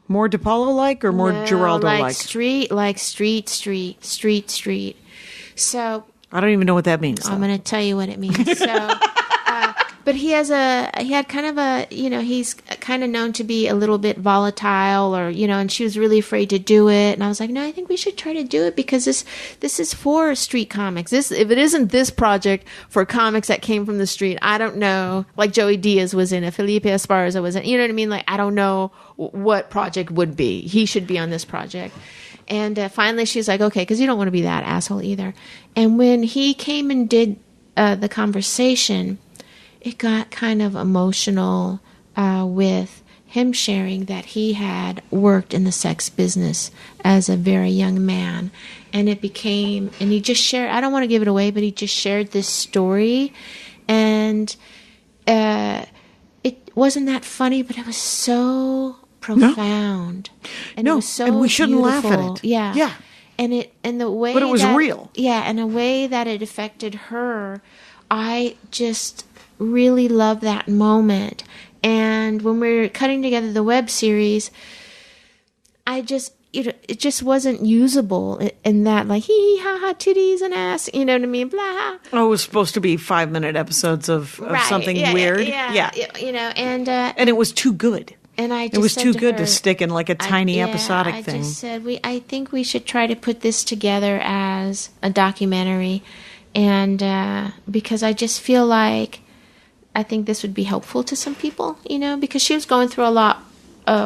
More DiPaolo-like or more Geraldo-like? Street. So I don't even know what that means. I'm going to tell you what it means. So, but he had kind of a, he's kind of known to be a little bit volatile, or and she was really afraid to do it, and I was like, no, I think we should try to do it because this is for street comics. If it isn't this project for comics that came from the street, I don't know. Like Joey Diaz was in it, Felipe Esparza was in it. You know what I mean? Like, I don't know what project would be. He should be on this project. And finally, she's like, okay, because you don't want to be that asshole either. And when he came and did the conversation, it got kind of emotional with him sharing that he had worked in the sex business as a very young man. And it became, and he just shared, I don't want to give it away, but he just shared this story. And it wasn't that funny, but it was so profound. And it was so and we shouldn't beautiful. laugh at it. Yeah. And the way but it was real. Yeah, and the way that it affected her, I just really loved that moment. And when we were cutting together the web series, it just wasn't usable in that, like, hee hee ha ha, titties and ass, you know what I mean? Blah. Oh, it was supposed to be 5-minute episodes of something weird. Yeah. You know, and it was too good. And I just it was said too to good her, to stick in like a tiny episodic I thing. I just said, I think we should try to put this together as a documentary. And because I just feel like I think this would be helpful to some people, you know, because she was going through a lot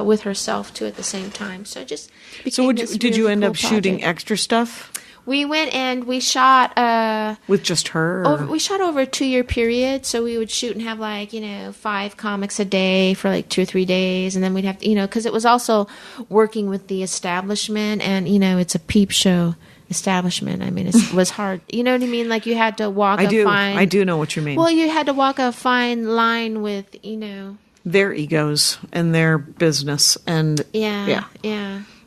with herself too at the same time. So just did you end up shooting extra stuff? We went and we shot with just her. We shot over a 2-year period, so we would shoot and have 5 comics a day for 2 or 3 days, and then we'd have to, because it was also working with the establishment, and it's a peep show establishment. I mean, it was hard. You know what I mean? Like you had to walk. I do know what you mean. Well, you had to walk a fine line with their egos and their business, and yeah.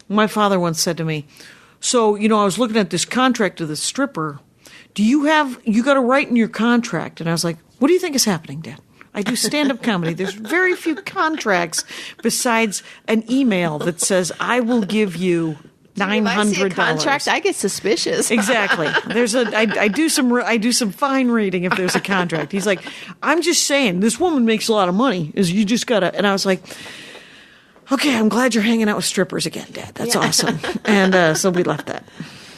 My father once said to me, "So I was looking at this contract of the stripper. You got to write in your contract?" And I was like, "What do you think is happening, Dad? I do stand-up comedy. There's very few contracts besides an email that says I will give you $900. Contract, I get suspicious. Exactly. I do some fine reading if there's a contract. He's like, I'm just saying, this woman makes a lot of money. You just gotta. And I was like, okay, I'm glad you're hanging out with strippers again, Dad. That's awesome. And so we left that.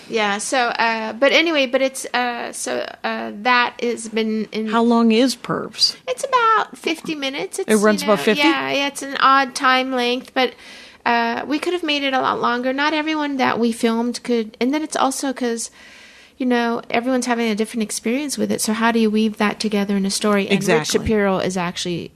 Yeah. So, but it's that has been. How long is Pervs? It's about 50 minutes. It runs about 50. Yeah. It's an odd time length, but. We could have made it a lot longer. Not everyone that we filmed could. And then it's also because, everyone's having a different experience with it. So how do you weave that together in a story? And exactly. Rick Shapiro is actually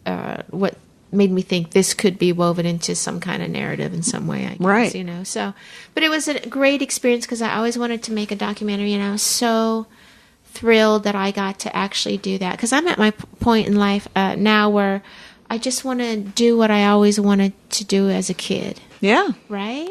what made me think this could be woven into some kind of narrative in some way, I guess. Right. So, but it was a great experience because I always wanted to make a documentary, and I was so thrilled that I got to actually do that. Because I'm at my point in life now where I just want to do what I always wanted to do as a kid. Yeah. Right?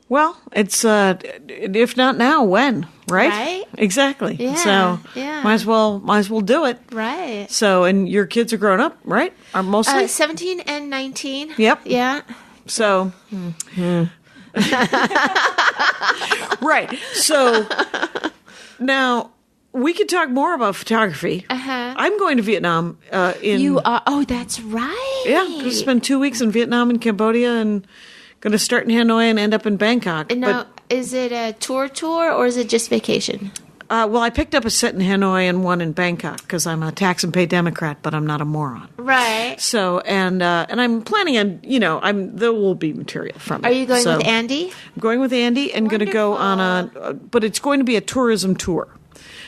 Well, it's if not now, when? Right? Right? Exactly. Yeah. So might as well do it. Right. So, and your kids are grown up, right? Are mostly 17 and 19. Yep. Yeah. So. Right. So now. We could talk more about photography. Uh-huh. I'm going to Vietnam. You are? Oh, that's right. Yeah, I'm going to spend 2 weeks in Vietnam and Cambodia, and going to start in Hanoi and end up in Bangkok. And now, is it a tour, or is it just vacation? Well, I picked up a set in Hanoi and one in Bangkok because I'm a tax and pay Democrat, but I'm not a moron. Right. So, and I'm planning on, there will be material from it. Are you going with Andy? I'm going with Andy and going to go on but it's going to be a tourism tour.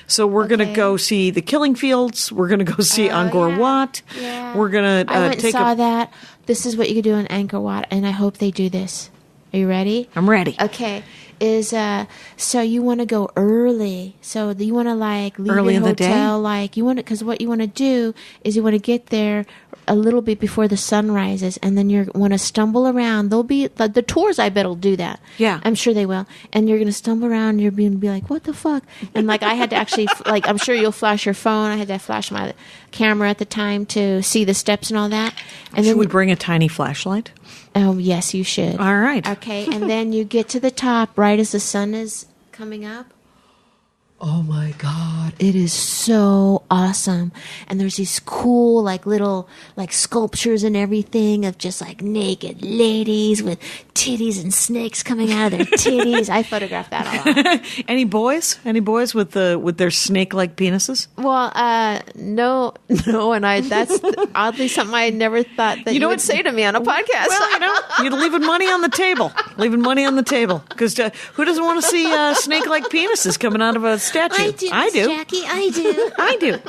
So we're going to go see the Killing Fields. We're going to go see Angkor Wat. Yeah. We're going to I went and saw that. This is what you could do in Angkor Wat, and I hope they do this. Are you ready? I'm ready. Okay. So you want to go early. So you want to leave early your in the hotel day? Because what you want to do is you want to get there a little bit before the sun rises, and then you want to stumble around. There'll be the tours. I bet will do that. Yeah, I'm sure they will. And you're going to stumble around. And you're going to be like, "What the fuck?" And I had to actually I'm sure you'll flash your phone. I had to flash my camera at the time to see the steps and all that. And should we bring a tiny flashlight? Oh yes, you should. All right. Okay, and then you get to the top right as the sun is coming up. Oh my God, it is so awesome. And there's these cool, little, sculptures and everything of just naked ladies with titties and snakes coming out of their titties. I photographed that a lot. Any boys? Any boys with their snake-like penises? Well, no, and that's oddly something I never thought that you would say to me on a podcast. Well, you're leaving money on the table. Because who doesn't want to see snake-like penises coming out of a statue? I do. Jackie, I do. I do.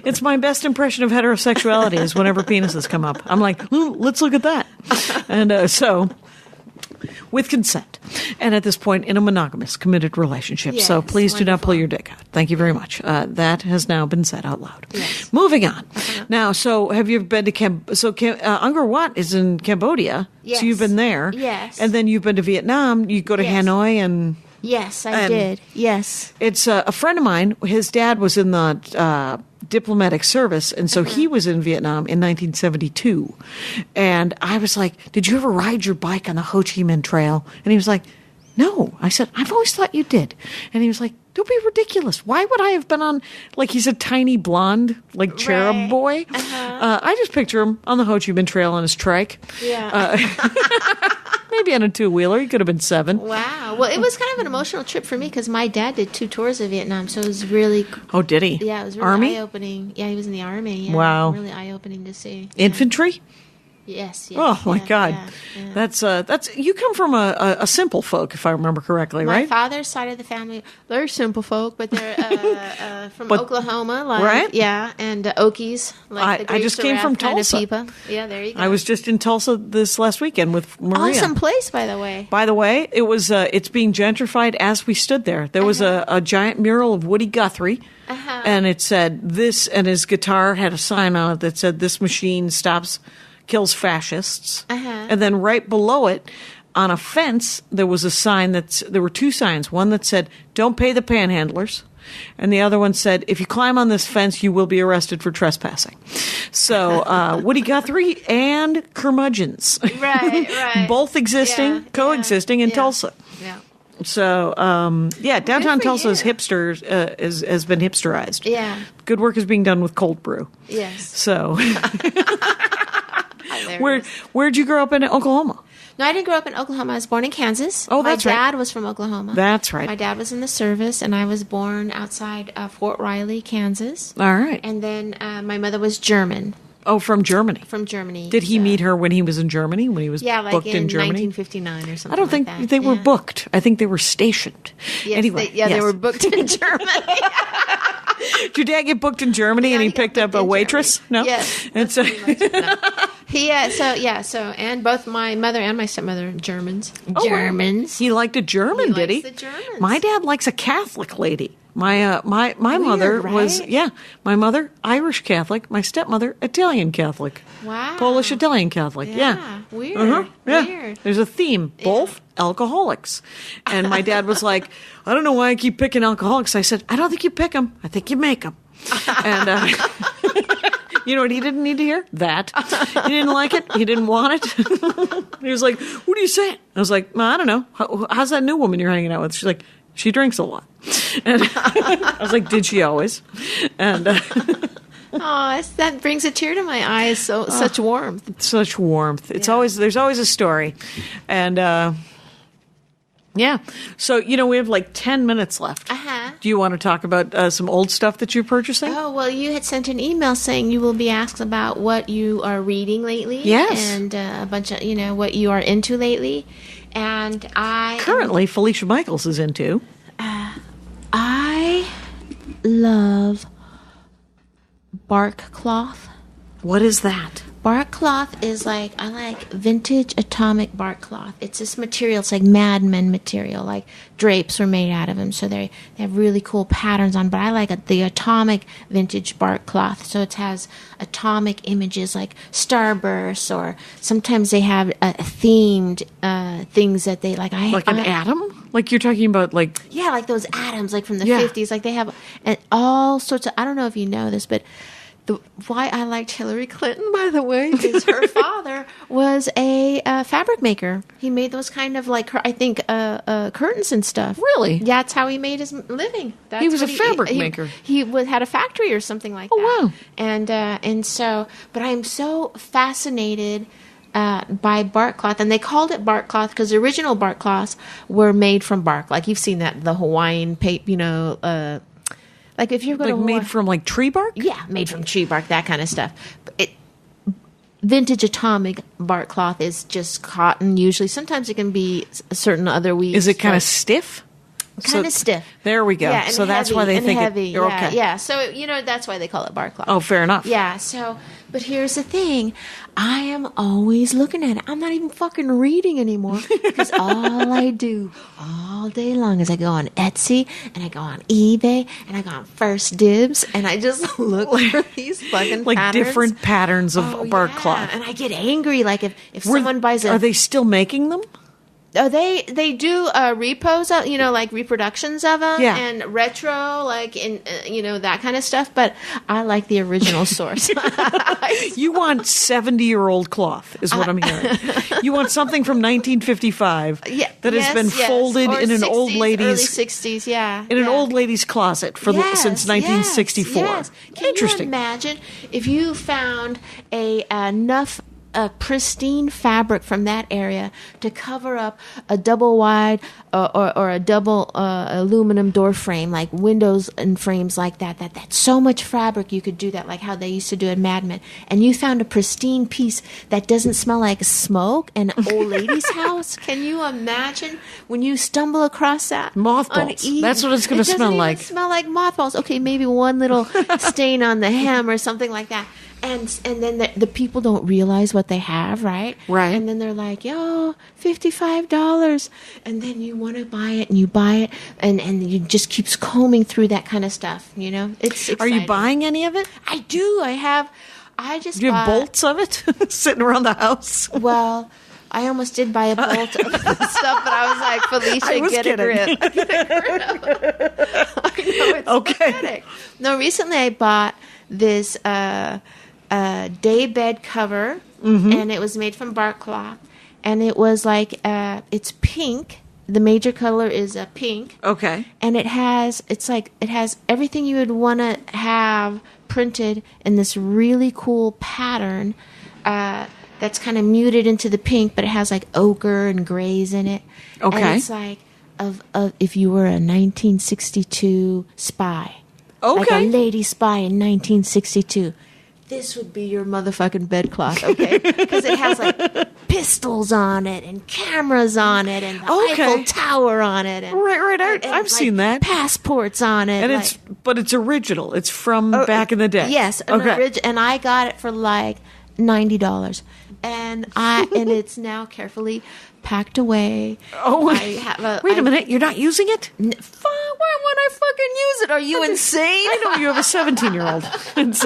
It's my best impression of heterosexuality is whenever penises come up. I'm like, let's look at that. And so, with consent. And at this point, in a monogamous, committed relationship. Yes, so please do not wonderful. pull your dick out. Thank you very much. That has now been said out loud. Yes. Moving on. Now, so have you been to Angkor Wat is in Cambodia. Yes. So you've been there. Yes. And then you've been to Vietnam. You go to Yes. Hanoi and... Yes, I did. Yes. It's a friend of mine. His dad was in the diplomatic service, and so he was in Vietnam in 1972. And I was like, "Did you ever ride your bike on the Ho Chi Minh Trail?" And he was like, No. I said, I've always thought you did. And he was like, don't be ridiculous. Why would I have been on, like, he's a tiny blonde, like, cherub boy. I just picture him on the Ho Chi Minh Trail on his trike. Yeah. Maybe on a two-wheeler. He could have been 7. Wow. Well, it was kind of an emotional trip for me because my dad did 2 tours of Vietnam, so it was really... Oh, did he? Yeah, it was really Army? eye-opening. Yeah, he was in the Army. Yeah, Wow. Really eye-opening to see. Infantry? Yes. Oh, my God. Yeah. That's you come from a simple folk, if I remember correctly, right? My father's side of the family, they're simple folk, but they're from Oklahoma, like, right? Yeah, and Okies. Like I just came from Tulsa. Kind of yeah, there you go. I was just in Tulsa this last weekend with Maria. Awesome place, by the way. By the way, it was it's being gentrified as we stood there. There was a giant mural of Woody Guthrie, and it said this, and his guitar had a sign on it that said, "This machine kills fascists." And then right below it, on a fence, there was a sign there were 2 signs. One that said, "Don't pay the panhandlers," and the other one said, "If you climb on this fence, you will be arrested for trespassing." So Woody Guthrie and curmudgeons, right, both existing, coexisting in Tulsa. Yeah. So downtown Tulsa is you. has been hipsterized. Yeah. Good work is being done with cold brew. Yes. So. Where'd you grow up in Oklahoma? No, I didn't grow up in Oklahoma. I was born in Kansas. Oh, that's right. My dad was from Oklahoma. That's right. My dad was in the service, and I was born outside Fort Riley, Kansas. All right. And then my mother was German. Oh, from Germany. From Germany. Did he meet her when he was in Germany? When he was booked in Germany? 1959 or something. I don't think like that. they were booked. I think they were stationed. Yes, anyway, they were booked in Germany. Did your dad get booked in Germany and he picked up a waitress? Germany. No. Yes. And so, and both my mother and my stepmother Germans. Oh, Germans. He liked a German, did he? The Germans. My dad likes a Catholic lady. My mother right? was my mother Irish Catholic, my stepmother Italian Catholic. Wow. Polish Italian Catholic. Yeah. Weird. Yeah. Weird. There's a theme. Both alcoholics. And my dad was like, I don't know why I keep picking alcoholics. I said, I don't think you pick them. I think you make them. And you know what he didn't need to hear? That. He didn't like it. He didn't want it. He was like, what are you saying? I was like, well, I don't know. How's that new woman you're hanging out with? She's like, she drinks a lot. And I was like, did she always? And that brings a tear to my eye. Such warmth. Such warmth. It's always, there's always a story. And so we have like 10 minutes left. Do you want to talk about some old stuff that you're purchasing? Oh, well, you had sent an email saying you will be asked about what you are reading lately. Yes. And a bunch of what you are into lately. And currently Felicia Michaels is into. I love bark cloth. What is that? Bark cloth is I like vintage atomic bark cloth. It's this material. It's like Mad Men material. Like drapes are made out of them. So they have really cool patterns on. But I like the atomic vintage bark cloth. So it has atomic images like starbursts, or sometimes they have themed things that they like. Like an atom? Like you're talking about like... Yeah, like those atoms like from the 50s. Like they have all sorts of... I don't know if you know this, but... Why I liked Hillary Clinton, by the way, is her father was a fabric maker. He made those kind of curtains and stuff. Really? Yeah, that's how he made his living. He was a fabric maker. He had a factory or something like that. Oh, wow. And so, but I'm so fascinated by bark cloth, and they called it bark cloth because the original bark cloths were made from bark. Like you've seen that, the Hawaiian paper, like if you're going to made from like tree bark? Yeah, made from tree bark, that kind of stuff. Vintage atomic bark cloth is just cotton usually. Sometimes it can be certain other weaves. Is it kind of stiff? Kind of stiff. There we go. Yeah, so that's why they think heavy. You're okay. Yeah, so that's why they call it bark cloth. Oh, fair enough. Yeah, so but here's the thing. I am always looking at it. I'm not even fucking reading anymore because all I do all day long is I go on Etsy and I go on eBay and I go on First Dibs and I just look for these fucking like patterns. Different patterns of bark cloth. And I get angry like if someone buys Are they still making them? Oh, they do repos of, like reproductions of them, Yeah. and retro, like in that kind of stuff. But I like the original source. You want 70-year-old cloth, is what I'm hearing. You want something from 1955 that has been folded or in an 60s, old lady's early 60s, in an old lady's closet since 1964. Yes. Can Interesting. you imagine if you found enough pristine fabric from that area to cover up a double wide or a double aluminum door frame, like windows and frames like that. That's so much fabric you could do that, like how they used to do in Mad Men. And you found a pristine piece that doesn't smell like smoke in an old lady's house. Can you imagine when you stumble across that? Mothballs. That's what it's going to smell like. It doesn't even smell like mothballs. Okay, maybe one little stain on the hem or something like that. And then the people don't realize what they have, right? Right. And then they're like, yo, $55. And then you want to buy it, and you buy it, and you just keeps combing through that kind of stuff, It's exciting. Are you buying any of it? I do. I just Do you have bought, bolts of it sitting around the house? Well, I almost did buy a bolt of the stuff, but I was like, Felicia, get a grip. I know, it's pathetic. No, recently I bought this day bed cover, and it was made from bark cloth, and it was like it's pink. The major color is pink. Okay. And it has everything you would want to have printed in this really cool pattern that's kind of muted into the pink, but it has like ochre and grays in it. Okay. And it's like of if you were a 1962 spy. Okay. Like a lady spy in 1962. This would be your motherfucking bedcloth, okay? Because it has like pistols on it and cameras on it and the Eiffel Tower on it. And, right. I've seen that. Passports on it. And but it's original. It's from back in the day. Yes. And I got it for like $90. And it's now carefully packed away. Oh, wait a minute. You're not using it? Why would I fucking use it? Are you insane? I know you have a 17-year-old. It's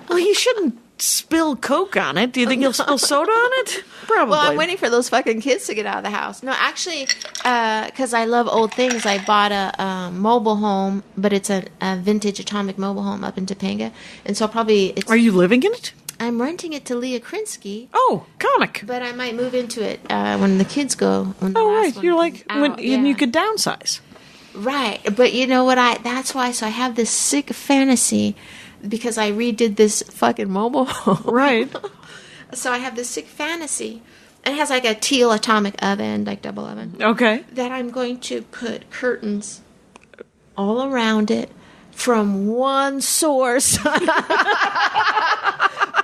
well, you shouldn't spill Coke on it. Do you think you'll spill soda on it? Probably. Well, I'm waiting for those fucking kids to get out of the house. No, actually, because I love old things, I bought a mobile home, but it's a vintage atomic mobile home up in Topanga. And so Are you living in it? I'm renting it to Leah Krinsky. Oh, comic. But I might move into it when the kids go. Right. You're like, and you could downsize. Right. But you know what? That's why. So I have this sick fantasy because I redid this fucking mobile home. Right. So I have this sick fantasy. And it has like a teal atomic oven, like double oven. Okay. That I'm going to put curtains all around it from one source.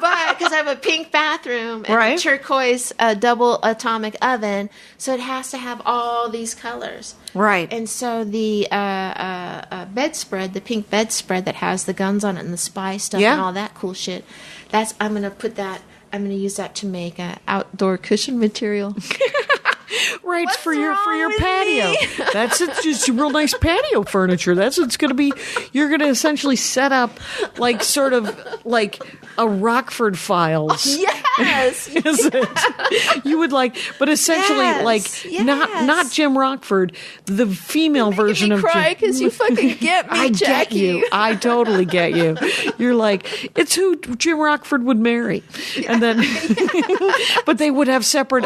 But because I have a pink bathroom and a turquoise double atomic oven, so it has to have all these colors. Right. And so the bedspread, the pink bedspread that has the guns on it and the spy stuff and all that cool shit, I'm going to use that to make outdoor cushion material. Right. What's for your wrong with patio. me? That's it. Just real nice patio furniture. That's what it's going to be. You're going to essentially set up like sort of like a Rockford Files. Yes. Is it? You would but essentially not Jim Rockford, the female version of Jim. Cry because you fucking get me, I Jackie. get you. I totally get you. You're like, it's who Jim Rockford would marry. And then, but they would have separate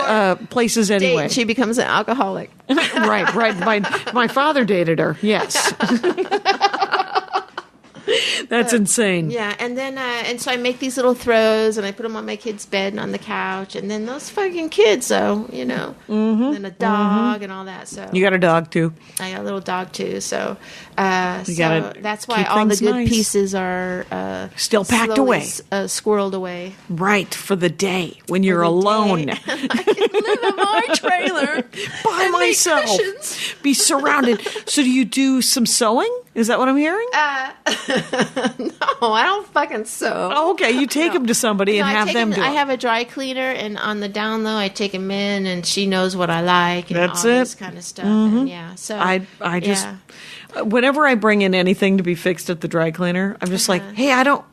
places anyway. She becomes an alcoholic. Right. My father dated her. Yes. That's insane. Yeah, and then and so I make these little throws, and I put them on my kid's bed and on the couch, and then those fucking kids, though, and a dog and all that. So you got a dog too. I got a little dog too. So that's why keep all the things good nice. Pieces are still packed slowly, away, squirreled away. Right, for the day when you're alone. I can live in my trailer by myself, be surrounded. So do you do some sewing? Is that what I'm hearing? No, I don't fucking sew. Oh, okay. You take them to somebody and have them do it. I have a dry cleaner, and on the down low, I take them in, and she knows what I like and That's all it. this kind of stuff. And so I just whenever I bring in anything to be fixed at the dry cleaner, I'm just like, hey, I don't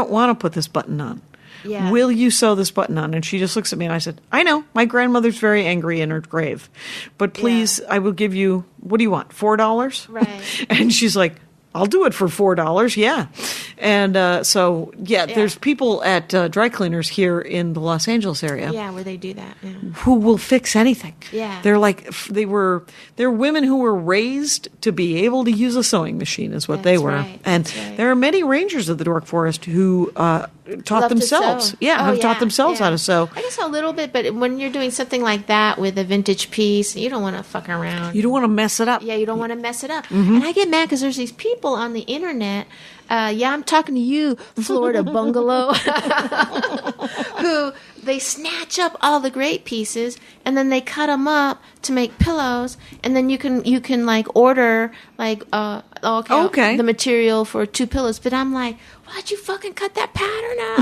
want to put this button on. Yeah. Will you sew this button on? And she just looks at me and I said, I know. My grandmother's very angry in her grave. But please, I will give you, what do you want, $4? Right. And she's like, I'll do it for $4. Yeah. And there's people at dry cleaners here in the Los Angeles area. Yeah, where they do that. Yeah. Who will fix anything. Yeah. They're like, they're women who were raised to be able to use a sewing machine is what they were. Right. And there are many rangers of the Dork Forest who taught Love themselves. to sew. Have taught themselves how to sew. I guess a little bit, but when you're doing something like that with a vintage piece, you don't want to fuck around. You don't want to mess it up. Yeah, you don't want to mess it up. And I get mad because there's these people on the internet. I'm talking to you, Florida bungalow, who they snatch up all the great pieces and then they cut them up to make pillows, and then you can like order like the material for 2 pillows. But I'm like, why'd you fucking cut that pattern up?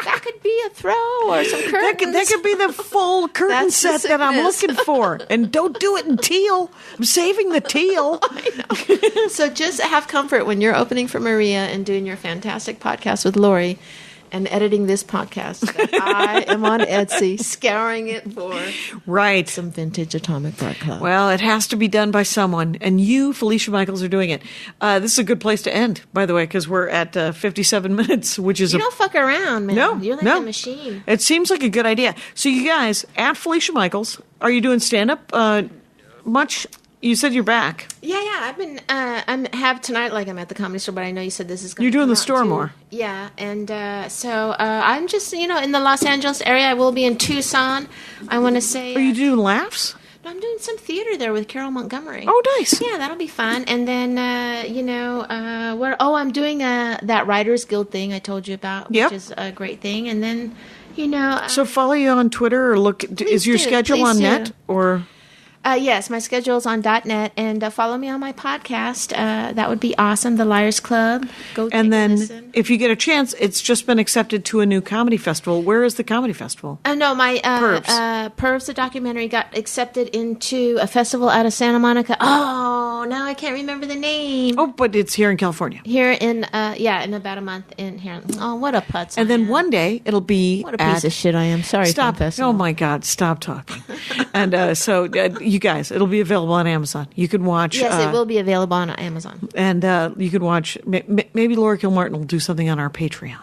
That could be a throw or some curtains. That could be the full curtain set that I'm looking for. And don't do it in teal. I'm saving the teal. I know. So just have comfort when you're opening for Maria and doing your fantastic podcast with Laurie and editing this podcast. I am on Etsy scouring it for some vintage atomic bark club. Well, it has to be done by someone. And you, Felicia Michaels, are doing it. This is a good place to end, by the way, because we're at 57 minutes, which is You don't fuck around, man. No, You're like a machine. It seems like a good idea. So you guys, at Felicia Michaels, are you doing stand-up much? You said you're back. Yeah. I've been. Have tonight. Like I'm at the Comedy Store, but I know you said this is going. You're doing the store more. Yeah, and so I'm just in the Los Angeles area. I will be in Tucson. I want to say. Are you doing laughs? No, I'm doing some theater there with Carol Montgomery. Oh, nice. Yeah, that'll be fun. And then I'm doing that Writers Guild thing I told you about, which is a great thing. And then so follow you on Twitter or look. Is your schedule on net or? Yes, my schedule is on .net, and follow me on my podcast. That would be awesome. The Liars Club. Go take and then, a listen. If you get a chance, it's just been accepted to a new comedy festival. Where is the comedy festival? No, my Pervs. Pervs, the documentary, got accepted into a festival out of Santa Monica. Oh, now I can't remember the name. Oh, but it's here in California. Here in about a month in here. Oh, what a putz! And then one day it'll be what a piece of shit I am. Sorry, stop. Oh my God, stop talking. And you guys, it'll be available on Amazon. You can watch. Yes, it will be available on Amazon. And you could watch. Maybe Laurie Kilmartin will do something on our Patreon.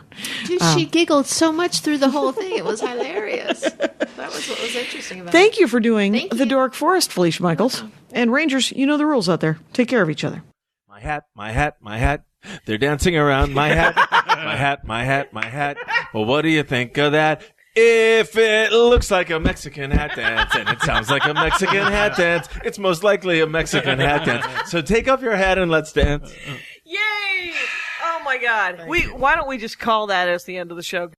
Dude, she giggled so much through the whole thing. It was hilarious. That was what was interesting about it. Thank you for doing the Dork Forest, Felicia Michaels. And Rangers, you know the rules out there. Take care of each other. My hat, my hat, my hat. They're dancing around my hat. My hat, my hat, my hat. Well, what do you think of that? If it looks like a Mexican hat dance and it sounds like a Mexican hat dance, it's most likely a Mexican hat dance. So take off your hat and let's dance. Yay! Oh my God. Why don't we just call that as the end of the show?